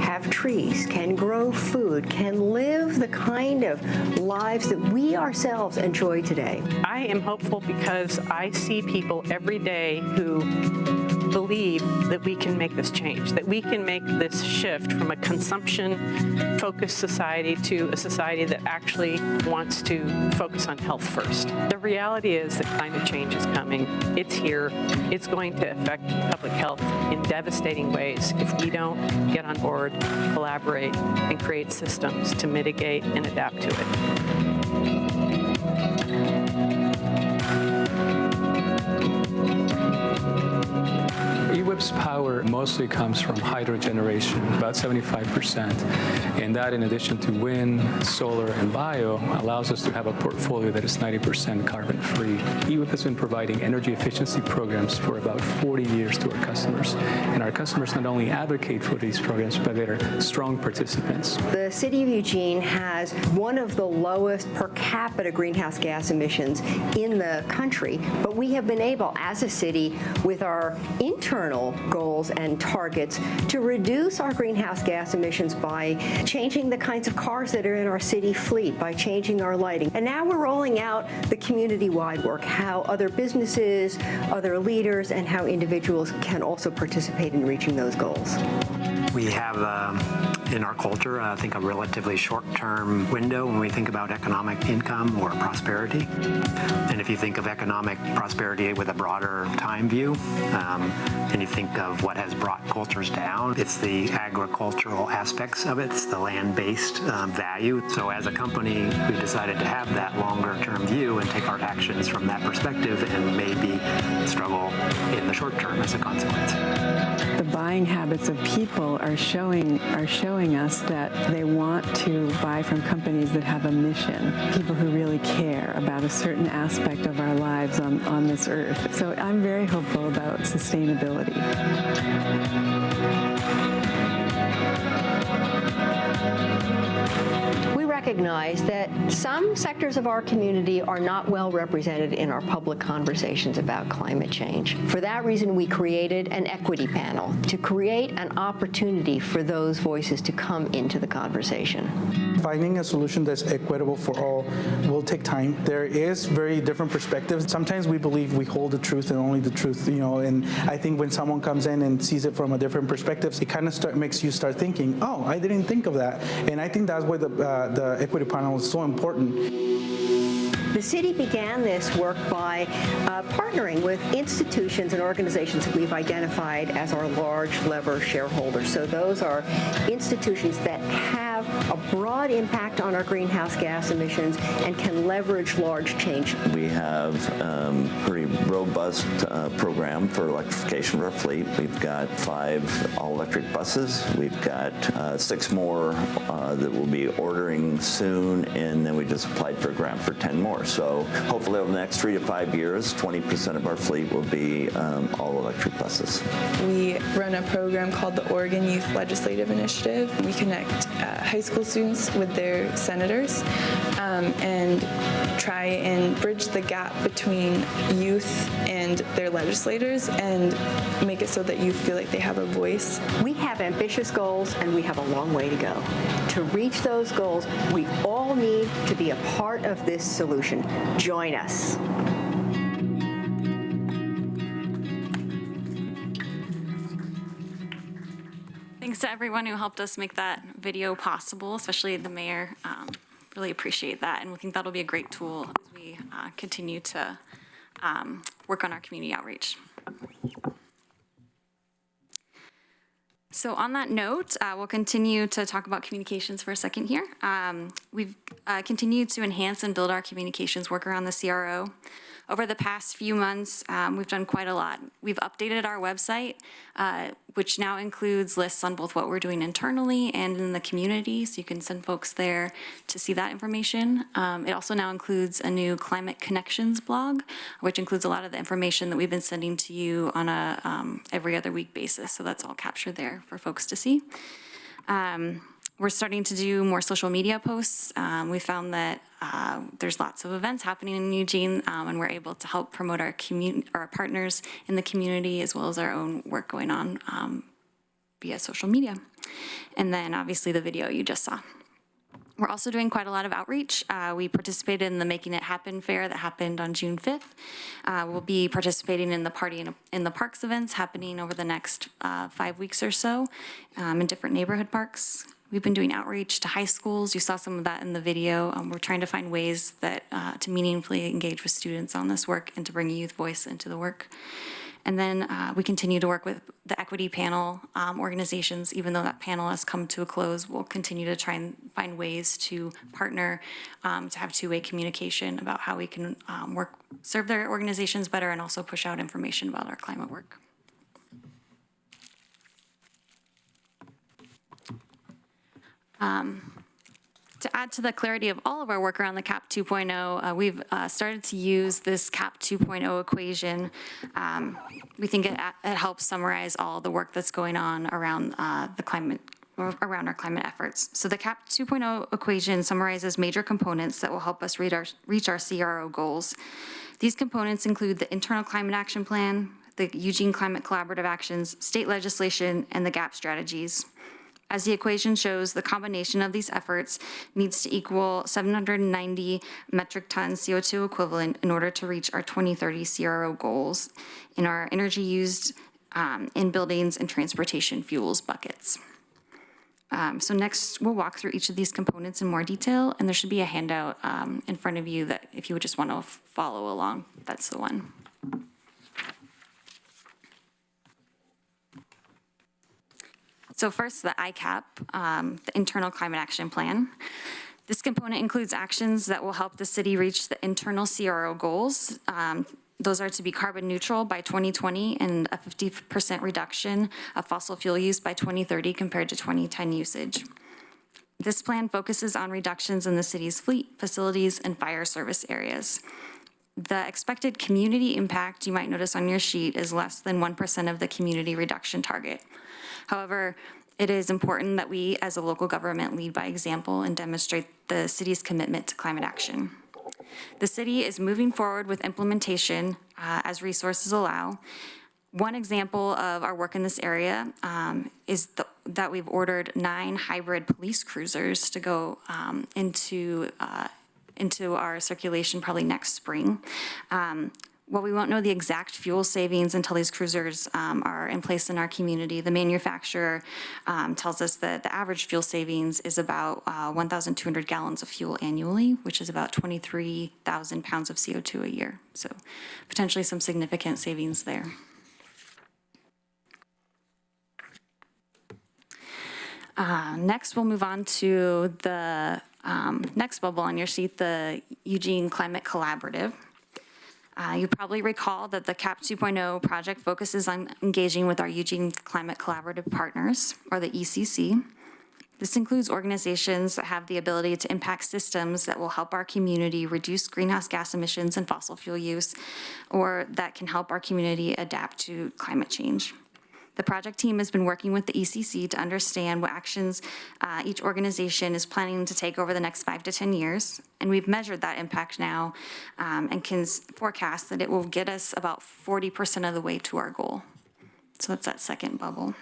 have trees, can grow food, can live the kind of lives that we ourselves enjoy today. I am hopeful because I see people every day who believe that we can make this change, that we can make this shift from a consumption-focused society to a society that actually wants to focus on health first. The reality is that climate change is coming. It's here. It's going to affect public health in devastating ways if we don't get on board, collaborate, and create systems to mitigate and adapt to it. EWIP's power mostly comes from hydro generation, about 75%. And that, in addition to wind, solar, and bio, allows us to have a portfolio that is 90% carbon-free. EWIP has been providing energy efficiency programs for about 40 years to our customers. And our customers not only advocate for these programs, but they're strong participants. The city of Eugene has one of the lowest per capita greenhouse gas emissions in the country, but we have been able, as a city, with our internal goals and targets, to reduce our greenhouse gas emissions by changing the kinds of cars that are in our city fleet, by changing our lighting. And now we're rolling out the community-wide work, how other businesses, other leaders, and how individuals can also participate in reaching those goals. We have in our culture, I think, a relatively short-term window when we think about economic income or prosperity. And if you think of economic prosperity with a broader time view, and you think of what has brought cultures down, it's the agricultural aspects of it, it's the land-based value. So as a company, we decided to have that longer-term view and take our actions from that perspective and maybe struggle in the short term as a consequence. The buying habits of people are showing us that they want to buy from companies that have a mission, people who really care about a certain aspect of our lives on this earth. So I'm very hopeful about sustainability. We recognize that some sectors of our community are not well represented in our public conversations about climate change. For that reason, we created an equity panel to create an opportunity for those voices to come into the conversation. Finding a solution that's equitable for all will take time. There is very different perspectives. Sometimes we believe we hold the truth and only the truth, and I think when someone comes in and sees it from a different perspective, it kind of makes you start thinking, oh, I didn't think of that. And I think that's why the equity panel is so important. The city began this work by partnering with institutions and organizations that we've identified as our large lever shareholders. So those are institutions that have a broad impact on our greenhouse gas emissions and can leverage large change. We have a pretty robust program for electrification of our fleet. We've got 5 all-electric buses. We've got 6 more that we'll be ordering soon, and then we just applied for a grant for 10 more. So hopefully over the next 3 to 5 years, 20% of our fleet will be all-electric buses. We run a program called the Oregon Youth Legislative Initiative. We connect high school students with their senators and try and bridge the gap between youth and their legislators and make it so that youth feel like they have a voice. We have ambitious goals and we have a long way to go. To reach those goals, we all need to be a part of this solution. Join us. Thanks to everyone who helped us make that video possible, especially the mayor. Really appreciate that, and we think that'll be a great tool as we continue to work on our community outreach. So on that note, we'll continue to talk about communications for a second here. We've continued to enhance and build our communications work around the CRO. Over the past few months, we've done quite a lot. We've updated our website, which now includes lists on both what we're doing internally and in the community, so you can send folks there to see that information. It also now includes a new Climate Connections blog, which includes a lot of the information that we've been sending to you on a every other week basis, so that's all captured there for folks to see. We're starting to do more social media posts. We found that there's lots of events happening in Eugene, and we're able to help promote our partners in the community as well as our own work going on via social media. And then obviously the video you just saw. We're also doing quite a lot of outreach. We participated in the Making It Happen fair that happened on June 5th. We'll be participating in the Party in the Parks events happening over the next 5 weeks or so in different neighborhood parks. We've been doing outreach to high schools. You saw some of that in the video. We're trying to find ways that to meaningfully engage with students on this work and to bring youth voice into the work. And then we continue to work with the equity panel organizations. Even though that panel has come to a close, we'll continue to try and find ways to partner to have two-way communication about how we can serve their organizations better and also push out information about our climate work. To add to the clarity of all of our work around the CAP 2.0, we've started to use this CAP 2.0 equation. We think it helps summarize all the work that's going on around the climate, around our climate efforts. So the CAP 2.0 equation summarizes major components that will help us reach our CRO goals. These components include the internal climate action plan, the Eugene Climate Collaborative Actions, state legislation, and the GAP strategies. As the equation shows, the combination of these efforts needs to equal 790 metric tons CO2 equivalent in order to reach our 2030 CRO goals in our energy used in buildings and transportation fuels buckets. So next, we'll walk through each of these components in more detail, and there should be a handout in front of you that if you would just want to follow along, that's the one. So first, the ICAP, the Internal Climate Action Plan. This component includes actions that will help the city reach the internal CRO goals. Those are to be carbon neutral by 2020 and a 50% reduction of fossil fuel use by 2030 compared to 2010 usage. This plan focuses on reductions in the city's fleet, facilities, and fire service areas. The expected community impact you might notice on your sheet is less than 1% of the community reduction target. However, it is important that we as a local government lead by example and demonstrate the city's commitment to climate action. The city is moving forward with implementation as resources allow. One example of our work in this area is that we've ordered 9 hybrid police cruisers to go into our circulation probably next spring. While we won't know the exact fuel savings until these cruisers are in place in our community, the manufacturer tells us that the average fuel savings is about 1,200 gallons of fuel annually, which is about 23,000 pounds of CO2 a year. So potentially some significant savings there. Next, we'll move on to the next bubble on your sheet, the Eugene Climate Collaborative. You probably recall that the CAP 2.0 project focuses on engaging with our Eugene Climate Collaborative partners, or the ECC. This includes organizations that have the ability to impact systems that will help our community reduce greenhouse gas emissions and fossil fuel use, or that can help our community adapt to climate change. The project team has been working with the ECC to understand what actions each organization is planning to take over the next 5 to 10 years. And we've measured that impact now and can forecast that it will get us about 40% of the way to our goal. So that's that second bubble.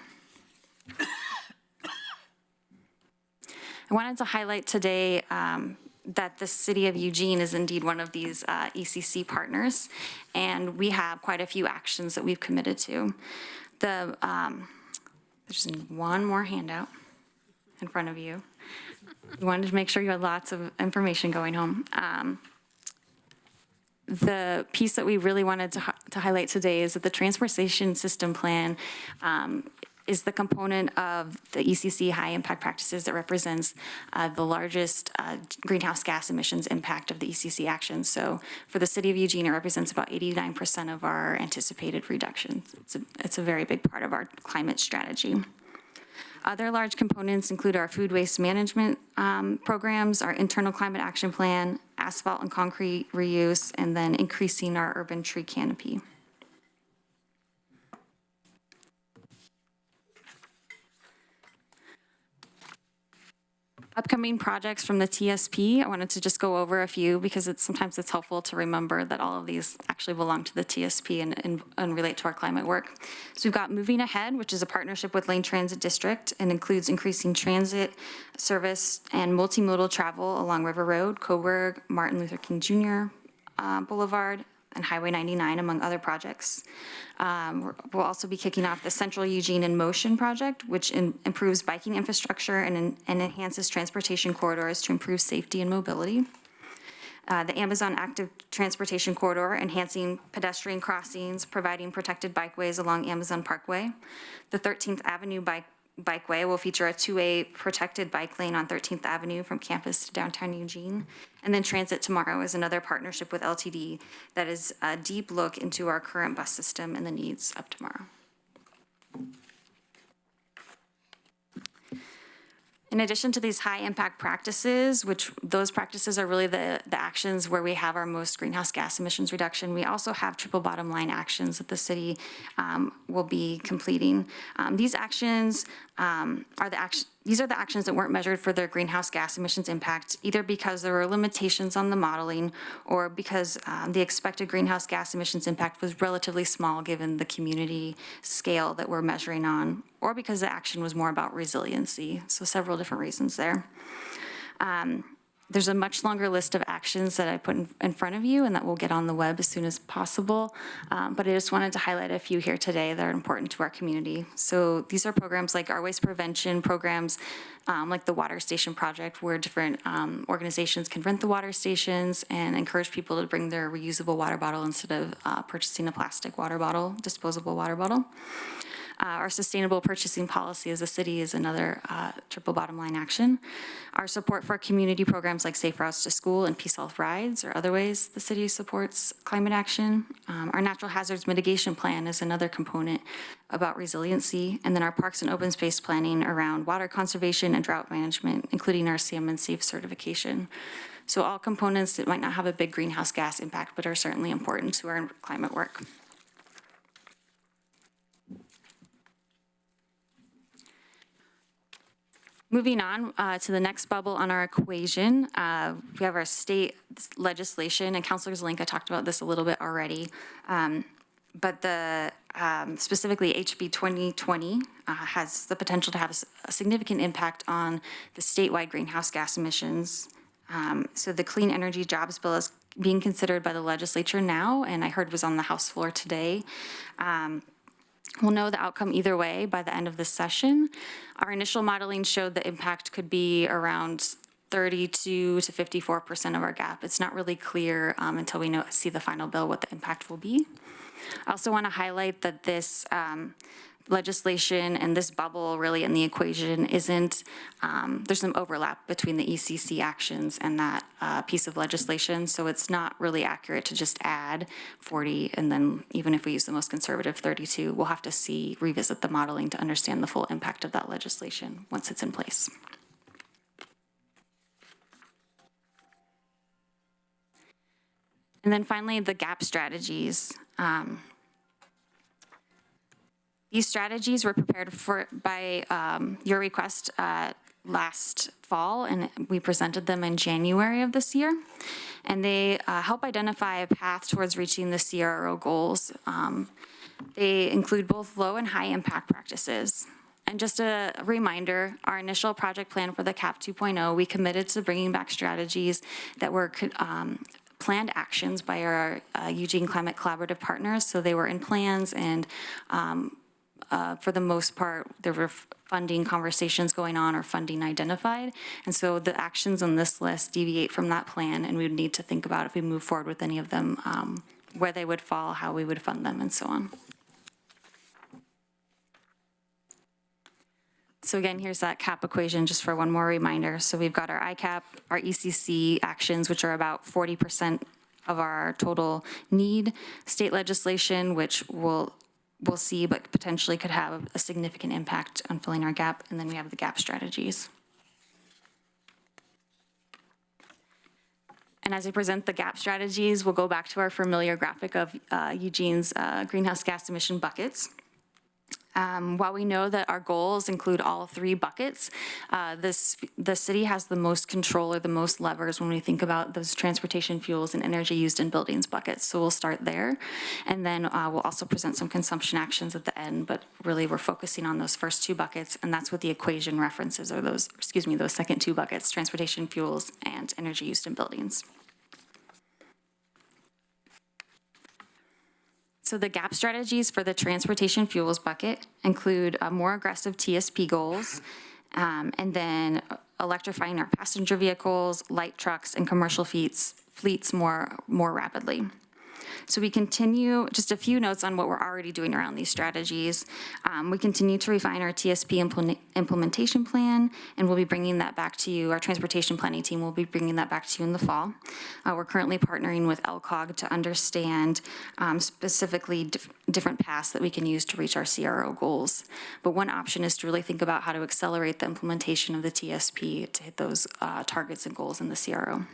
I wanted to highlight today that the city of Eugene is indeed one of these ECC partners, and we have quite a few actions that we've committed to. There's one more handout in front of you. We wanted to make sure you had lots of information going home. The piece that we really wanted to highlight today is that the transportation system plan is the component of the ECC high impact practices that represents the largest greenhouse gas emissions impact of the ECC actions. So for the city of Eugene, it represents about 89% of our anticipated reductions. It's a very big part of our climate strategy. Other large components include our food waste management programs, our internal climate action plan, asphalt and concrete reuse, and then increasing our urban tree canopy. Upcoming projects from the TSP, I wanted to just go over a few because sometimes it's helpful to remember that all of these actually belong to the TSP and relate to our climate work. So we've got Moving Ahead, which is a partnership with Lane Transit District and includes increasing transit service and multimodal travel along River Road, Coburg, Martin Luther King Jr. Boulevard, and Highway 99, among other projects. We'll also be kicking off the Central Eugene in Motion project, which improves biking infrastructure and enhances transportation corridors to improve safety and mobility. The Amazon Active Transportation Corridor, enhancing pedestrian crossings, providing protected bikeways along Amazon Parkway. The 13th Avenue Bikeway will feature a two-way protected bike lane on 13th Avenue from campus to downtown Eugene. And then Transit Tomorrow is another partnership with LTD that is a deep look into our current bus system and the needs of tomorrow. In addition to these high-impact practices, which those practices are really the actions where we have our most greenhouse gas emissions reduction, we also have triple bottom line actions that the city will be completing. These actions these are the actions that weren't measured for their greenhouse gas emissions impact, either because there were limitations on the modeling or because the expected greenhouse gas emissions impact was relatively small given the community scale that we're measuring on, or because the action was more about resiliency. So several different reasons there. There's a much longer list of actions that I put in front of you and that will get on the web as soon as possible. But I just wanted to highlight a few here today that are important to our community. So these are programs like our waste prevention programs, like the Water Station Project, where different organizations can rent the water stations and encourage people to bring their reusable water bottle instead of purchasing a plastic water bottle, disposable water bottle. Our sustainable purchasing policy as a city is another triple bottom line action. Our support for community programs like Safe Routes to School and Peace Health Rides are other ways the city supports climate action. Our natural hazards mitigation plan is another component about resiliency. And then our parks and open space planning around water conservation and drought management, including our Salmon Safe certification. So all components that might not have a big greenhouse gas impact, but are certainly important to our climate work. Moving on to the next bubble on our equation, we have our state legislation, and Councilors Link, I talked about this a little bit already, but specifically HB 2020 has the potential to have a significant impact on the statewide greenhouse gas emissions. So the Clean Energy Jobs Bill is being considered by the legislature now, and I heard was on the House floor today. We'll know the outcome either way by the end of this session. Our initial modeling showed the impact could be around 32 to 54% of our gap. It's not really clear until we see the final bill what the impact will be. I also want to highlight that this legislation and this bubble really in the equation isn't, there's some overlap between the ECC actions and that piece of legislation, so it's not really accurate to just add 40 and then even if we use the most conservative 32, we'll have to revisit the modeling to understand the full impact of that legislation once it's in place. And then finally, the gap strategies. These strategies were prepared by your request last fall, and we presented them in January of this year. And they help identify a path towards reaching the CRO goals. They include both low and high impact practices. And just a reminder, our initial project plan for the CAP 2.0, we committed to bringing back strategies that were planned actions by our Eugene Climate Collaborative partners. So they were in plans and for the most part, there were funding conversations going on or funding identified. And so the actions on this list deviate from that plan, and we would need to think about if we move forward with any of them, where they would fall, how we would fund them, and so on. So again, here's that CAP equation just for one more reminder. So we've got our ICAP, our ECC actions, which are about 40% of our total need, state legislation, which we'll see, but potentially could have a significant impact on filling our gap. And then we have the gap strategies. And as I present the gap strategies, we'll go back to our familiar graphic of Eugene's greenhouse gas emission buckets. While we know that our goals include all 3 buckets, the city has the most control or the most levers when we think about those transportation fuels and energy used in buildings buckets. So we'll start there, and then we'll also present some consumption actions at the end, but really we're focusing on those first 2 buckets, and that's what the equation references, or those second 2 buckets, transportation fuels and energy used in buildings. So the gap strategies for the transportation fuels bucket include more aggressive TSP goals, and then electrifying our passenger vehicles, light trucks, and commercial fleets more rapidly. So we continue, just a few notes on what we're already doing around these strategies. We continue to refine our TSP implementation plan, and we'll be bringing that back to you. Our transportation planning team will be bringing that back to you in the fall. We're currently partnering with LCOG to understand specifically different paths that we can use to reach our CRO goals. But one option is to really think about how to accelerate the implementation of the TSP to hit those targets and goals in the CRO.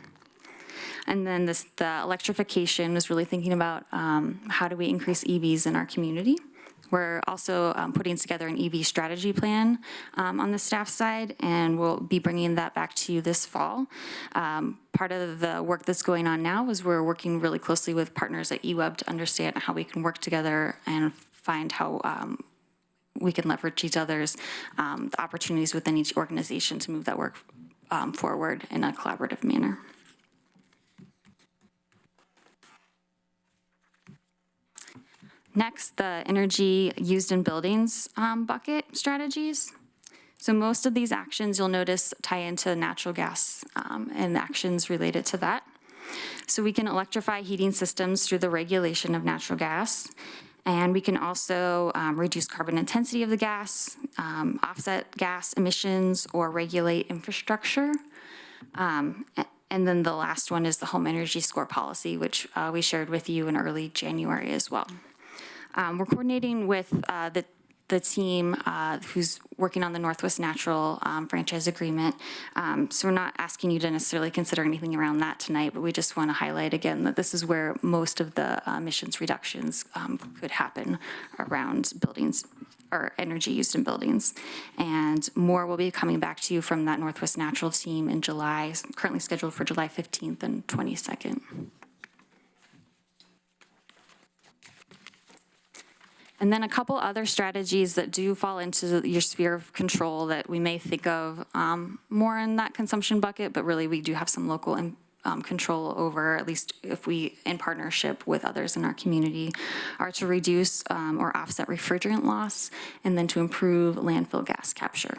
And then the electrification was really thinking about how do we increase EVs in our community. We're also putting together an EV strategy plan on the staff side, and we'll be bringing that back to you this fall. Part of the work that's going on now is we're working really closely with partners at eWeb to understand how we can work together and find how we can leverage each other's opportunities within each organization to move that work forward in a collaborative manner. Next, the energy used in buildings bucket strategies. So most of these actions you'll notice tie into natural gas and actions related to that. So we can electrify heating systems through the regulation of natural gas, and we can also reduce carbon intensity of the gas, offset gas emissions, or regulate infrastructure. And then the last one is the home energy score policy, which we shared with you in early January as well. We're coordinating with the team who's working on the Northwest Natural franchise agreement. So we're not asking you to necessarily consider anything around that tonight, but we just want to highlight again that this is where most of the emissions reductions could happen around buildings or energy used in buildings. And more will be coming back to you from that Northwest Natural team in July, currently scheduled for July 15th and 22nd. And then a couple other strategies that do fall into your sphere of control that we may think of more in that consumption bucket, but really we do have some local control over, at least if we, in partnership with others in our community, are to reduce or offset refrigerant loss, and then to improve landfill gas capture.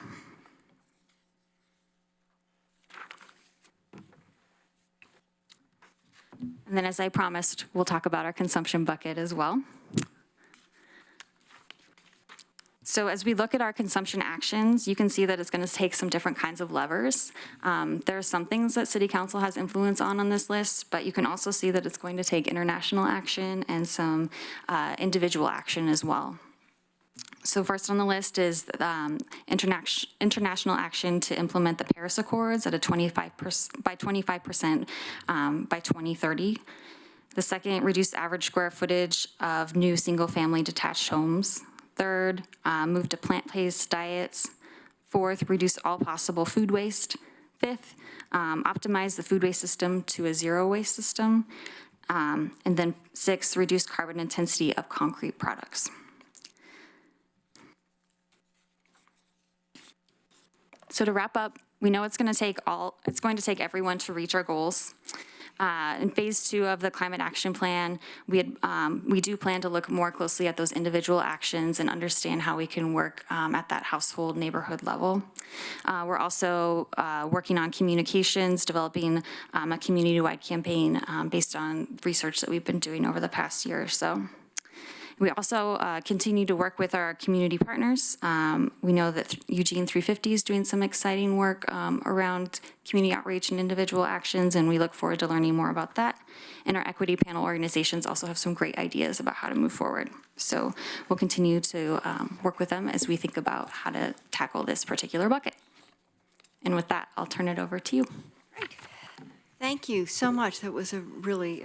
And then, as I promised, we'll talk about our consumption bucket as well. So as we look at our consumption actions, you can see that it's going to take some different kinds of levers. There are some things that City Council has influence on this list, but you can also see that it's going to take international action and some individual action as well. So first on the list is international action to implement the Paris Accords at a 25% by 2030. The second, reduce average square footage of new single-family detached homes. Third, move to plant-based diets. Fourth, reduce all possible food waste. Fifth, optimize the food waste system to a zero-waste system. And then sixth, reduce carbon intensity of concrete products. So to wrap up, we know it's going to take everyone to reach our goals. In phase 2 of the climate action plan, we do plan to look more closely at those individual actions and understand how we can work at that household neighborhood level. We're also working on communications, developing a community-wide campaign based on research that we've been doing over the past year or so. We also continue to work with our community partners. We know that Eugene 350 is doing some exciting work around community outreach and individual actions, and we look forward to learning more about that. And our equity panel organizations also have some great ideas about how to move forward. So we'll continue to work with them as we think about how to tackle this particular bucket. And with that, I'll turn it over to you. Great. Thank you so much. That was a really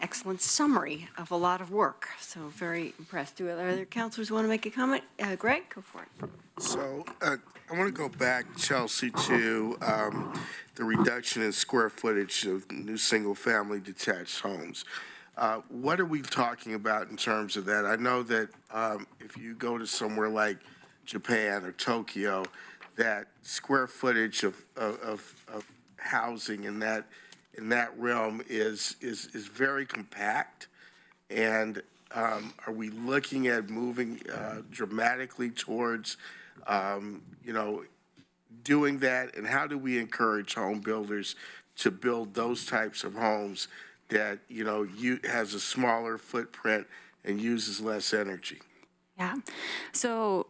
excellent summary of a lot of work. So very impressed. Do other counselors want to make a comment? Greg, go for it. So I want to go back, Chelsea, to the reduction in square footage of new single-family detached homes. What are we talking about in terms of that? I know that if you go to somewhere like Japan or Tokyo, that square footage of housing in that realm is very compact. And are we looking at moving dramatically towards doing that? And how do we encourage home builders to build those types of homes that, has a smaller footprint and uses less energy? Yeah. So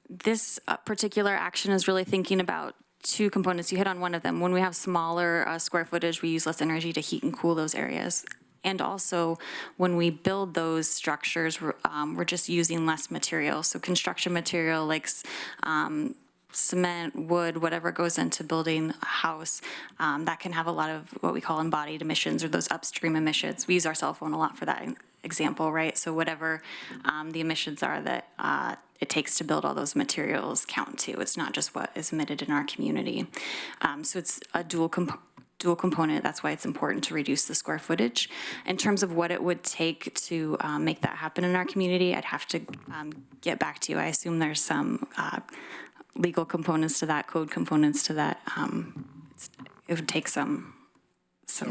this particular action is really thinking about two components. You hit on one of them. When we have smaller square footage, we use less energy to heat and cool those areas. And also, when we build those structures, we're just using less material. So construction material like cement, wood, whatever goes into building a house, that can have a lot of what we call embodied emissions, or those upstream emissions. We use our cell phone a lot for that example, right? So whatever the emissions are that it takes to build all those materials count too. It's not just what is emitted in our community. So it's a dual component. That's why it's important to reduce the square footage. In terms of what it would take to make that happen in our community, I'd have to get back to you. I assume there's some legal components to that, code components to that. It would take some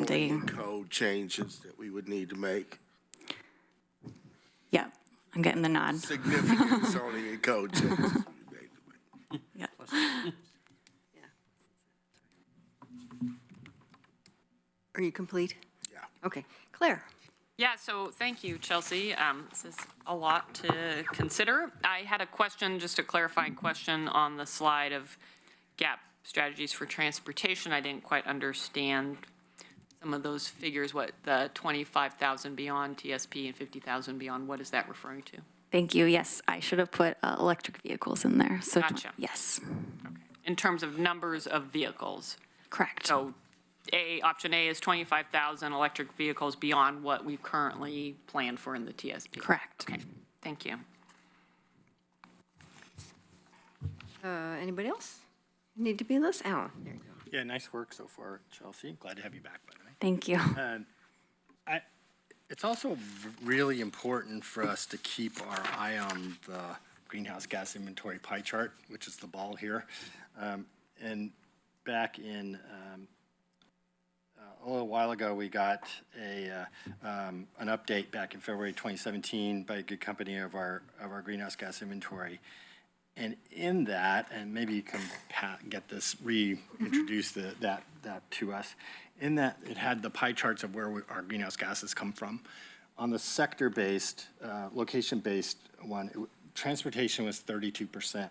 digging. Code changes that we would need to make. Yeah, I'm getting the nod. Significant zoning and code changes. Yeah. Are you complete? Yeah. Okay. Claire? Yeah, so thank you, Chelsea. This is a lot to consider. I had a question, just a clarifying question on the slide of gap strategies for transportation. I didn't quite understand some of those figures, what the 25,000 beyond TSP and 50,000 beyond, what is that referring to? Thank you. Yes, I should have put electric vehicles in there. So Gotcha. Yes. Okay. In terms of numbers of vehicles? Correct. So option A is 25,000 electric vehicles beyond what we've currently planned for in the TSP? Correct. Okay, thank you. Anybody else? Need to be in this? Alan, there you go. Yeah, nice work so far, Chelsea. Glad to have you back, by the way. Thank you. It's also really important for us to keep our eye on the greenhouse gas inventory pie chart, which is the ball here. And back in a little while ago, we got an update back in February 2017 by a good company of our greenhouse gas inventory. And in that, and maybe you can get this reintroduce that to us. In that, it had the pie charts of where our greenhouse gases come from. On the sector-based, location-based one, transportation was 32%.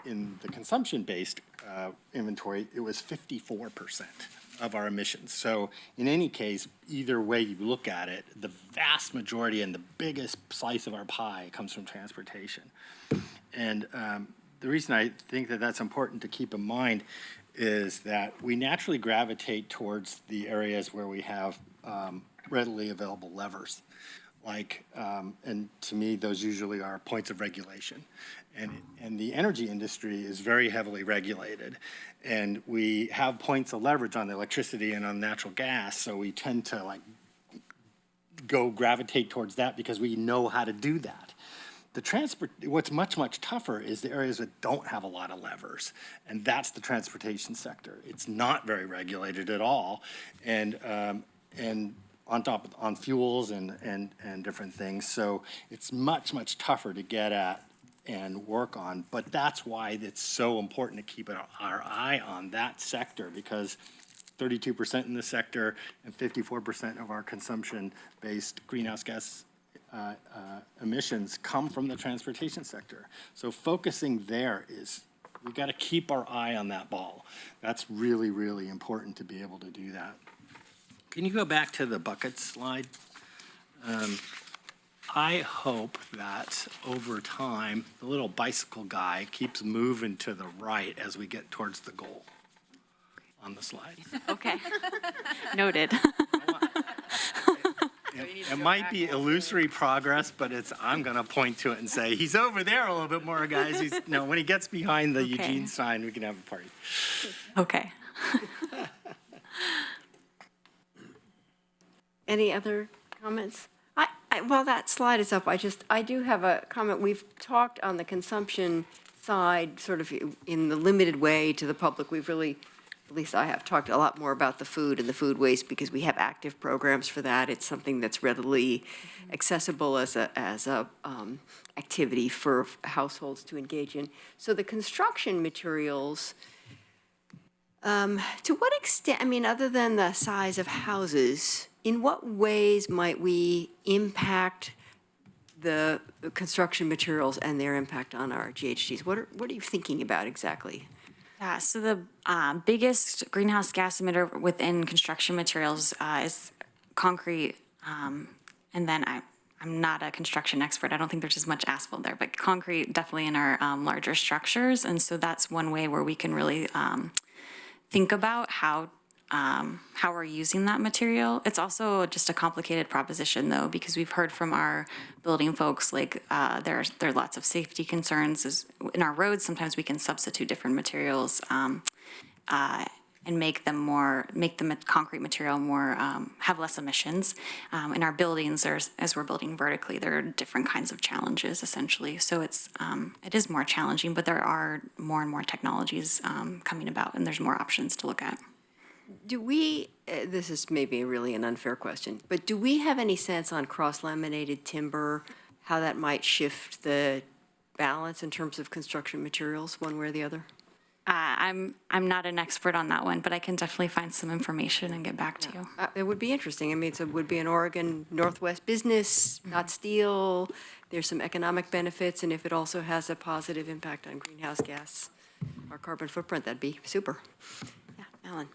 In the consumption-based inventory, it was 54% of our emissions. So in any case, either way you look at it, the vast majority and the biggest slice of our pie comes from transportation. And the reason I think that that's important to keep in mind is that we naturally gravitate towards the areas where we have readily available levers. And to me, those usually are points of regulation. And the energy industry is very heavily regulated. And we have points of leverage on the electricity and on natural gas, so we tend to gravitate towards that because we know how to do that. What's much, much tougher is the areas that don't have a lot of levers, and that's the transportation sector. It's not very regulated at all, and on fuels and different things. So it's much, much tougher to get at and work on, but that's why it's so important to keep our eye on that sector, because 32% in the sector and 54% of our consumption-based greenhouse gas emissions come from the transportation sector. So focusing there we've got to keep our eye on that ball. That's really, really important to be able to do that. Can you go back to the bucket slide? I hope that over time, the little bicycle guy keeps moving to the right as we get towards the goal on the slide. Okay. Noted. It might be illusory progress, but I'm going to point to it and say, he's over there a little bit more, guys. When he gets behind the Eugene sign, we can have a party. Okay. Any other comments? While that slide is up, I do have a comment. We've talked on the consumption side, sort of in the limited way to the public. We've really, at least I have, talked a lot more about the food and the food waste because we have active programs for that. It's something that's readily accessible as a activity for households to engage in. So the construction materials, to what extent, I mean, other than the size of houses, in what ways might we impact the construction materials and their impact on our GHGs? What are you thinking about exactly? Yeah, so the biggest greenhouse gas emitter within construction materials is concrete. And then I'm not a construction expert. I don't think there's as much asphalt there, but concrete definitely in our larger structures. And so that's one way where we can really think about how we're using that material. It's also just a complicated proposition, though, because we've heard from our building folks, like there are lots of safety concerns. In our roads, sometimes we can substitute different materials and make the concrete material more, have less emissions. In our buildings, as we're building vertically, there are different kinds of challenges, essentially. So it is more challenging, but there are more and more technologies coming about, and there's more options to look at. Do we, this is maybe really an unfair question, but do we have any sense on cross-laminated timber, how that might shift the balance in terms of construction materials, one way or the other? I'm not an expert on that one, but I can definitely find some information and get back to you. It would be interesting. I mean, it would be an Oregon Northwest business, not steel. There's some economic benefits, and if it also has a positive impact on greenhouse gas, our carbon footprint, that'd be super. Yeah, Alan.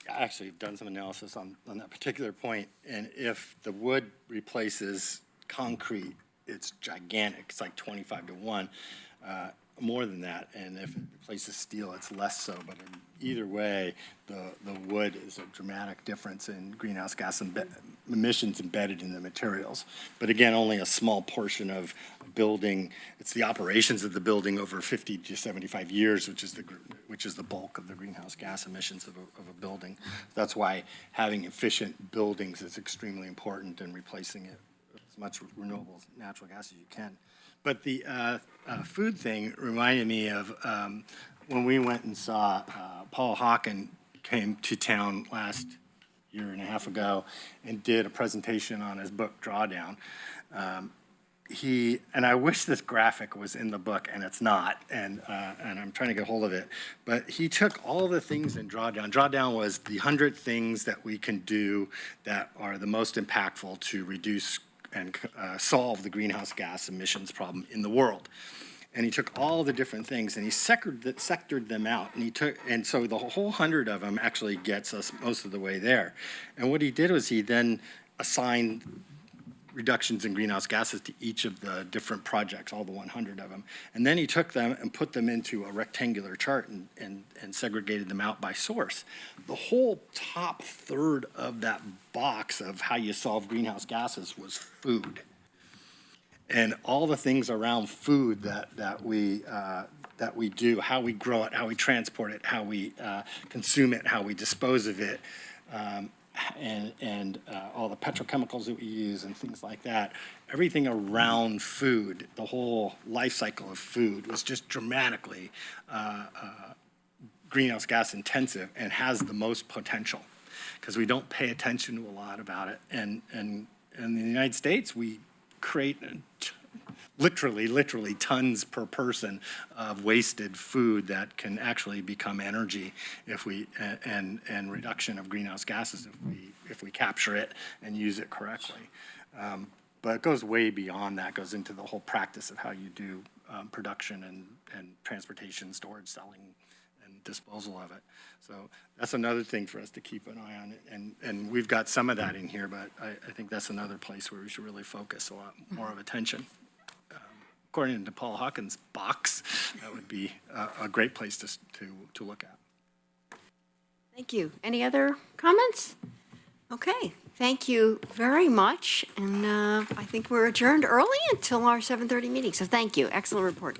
I actually have done some analysis on that particular point, and if the wood replaces concrete, it's gigantic. It's like 25 to 1, more than that. And if it replaces steel, it's less so. But either way, the wood is a dramatic difference in greenhouse gas emissions embedded in the materials. But again, only a small portion of building. It's the operations of the building over 50 to 75 years, which is the bulk of the greenhouse gas emissions of a building. That's why having efficient buildings is extremely important, and replacing it as much renewable natural gas as you can. But the food thing reminded me of when we went and saw Paul Hawken came to town last year and a half ago and did a presentation on his book Drawdown. And I wish this graphic was in the book, and it's not, and I'm trying to get hold of it. But he took all the things in Drawdown. Drawdown was the 100 things that we can do that are the most impactful to reduce and solve the greenhouse gas emissions problem in the world. And he took all the different things and he sectored them out. And so the whole 100 of them actually gets us most of the way there. And what he did was he then assigned reductions in greenhouse gases to each of the different projects, all the 100 of them. And then he took them and put them into a rectangular chart and segregated them out by source. The whole top third of that box of how you solve greenhouse gases was food. And all the things around food that we do, how we grow it, how we transport it, how we consume it, how we dispose of it, and all the petrochemicals that we use and things like that, everything around food, the whole life cycle of food was just dramatically greenhouse gas intensive and has the most potential because we don't pay attention to a lot about it. And in the United States, we create literally tons per person of wasted food that can actually become energy if we and reduction of greenhouse gases if we capture it and use it correctly. But it goes way beyond that. It goes into the whole practice of how you do production and transportation, storage, selling, and disposal of it. So that's another thing for us to keep an eye on. And we've got some of that in here, but I think that's another place where we should really focus a lot more of attention. According to Paul Hawken's box, that would be a great place to look at. Thank you. Any other comments? Okay, thank you very much. And I think we're adjourned early until our 7:30 meeting. So thank you. Excellent report.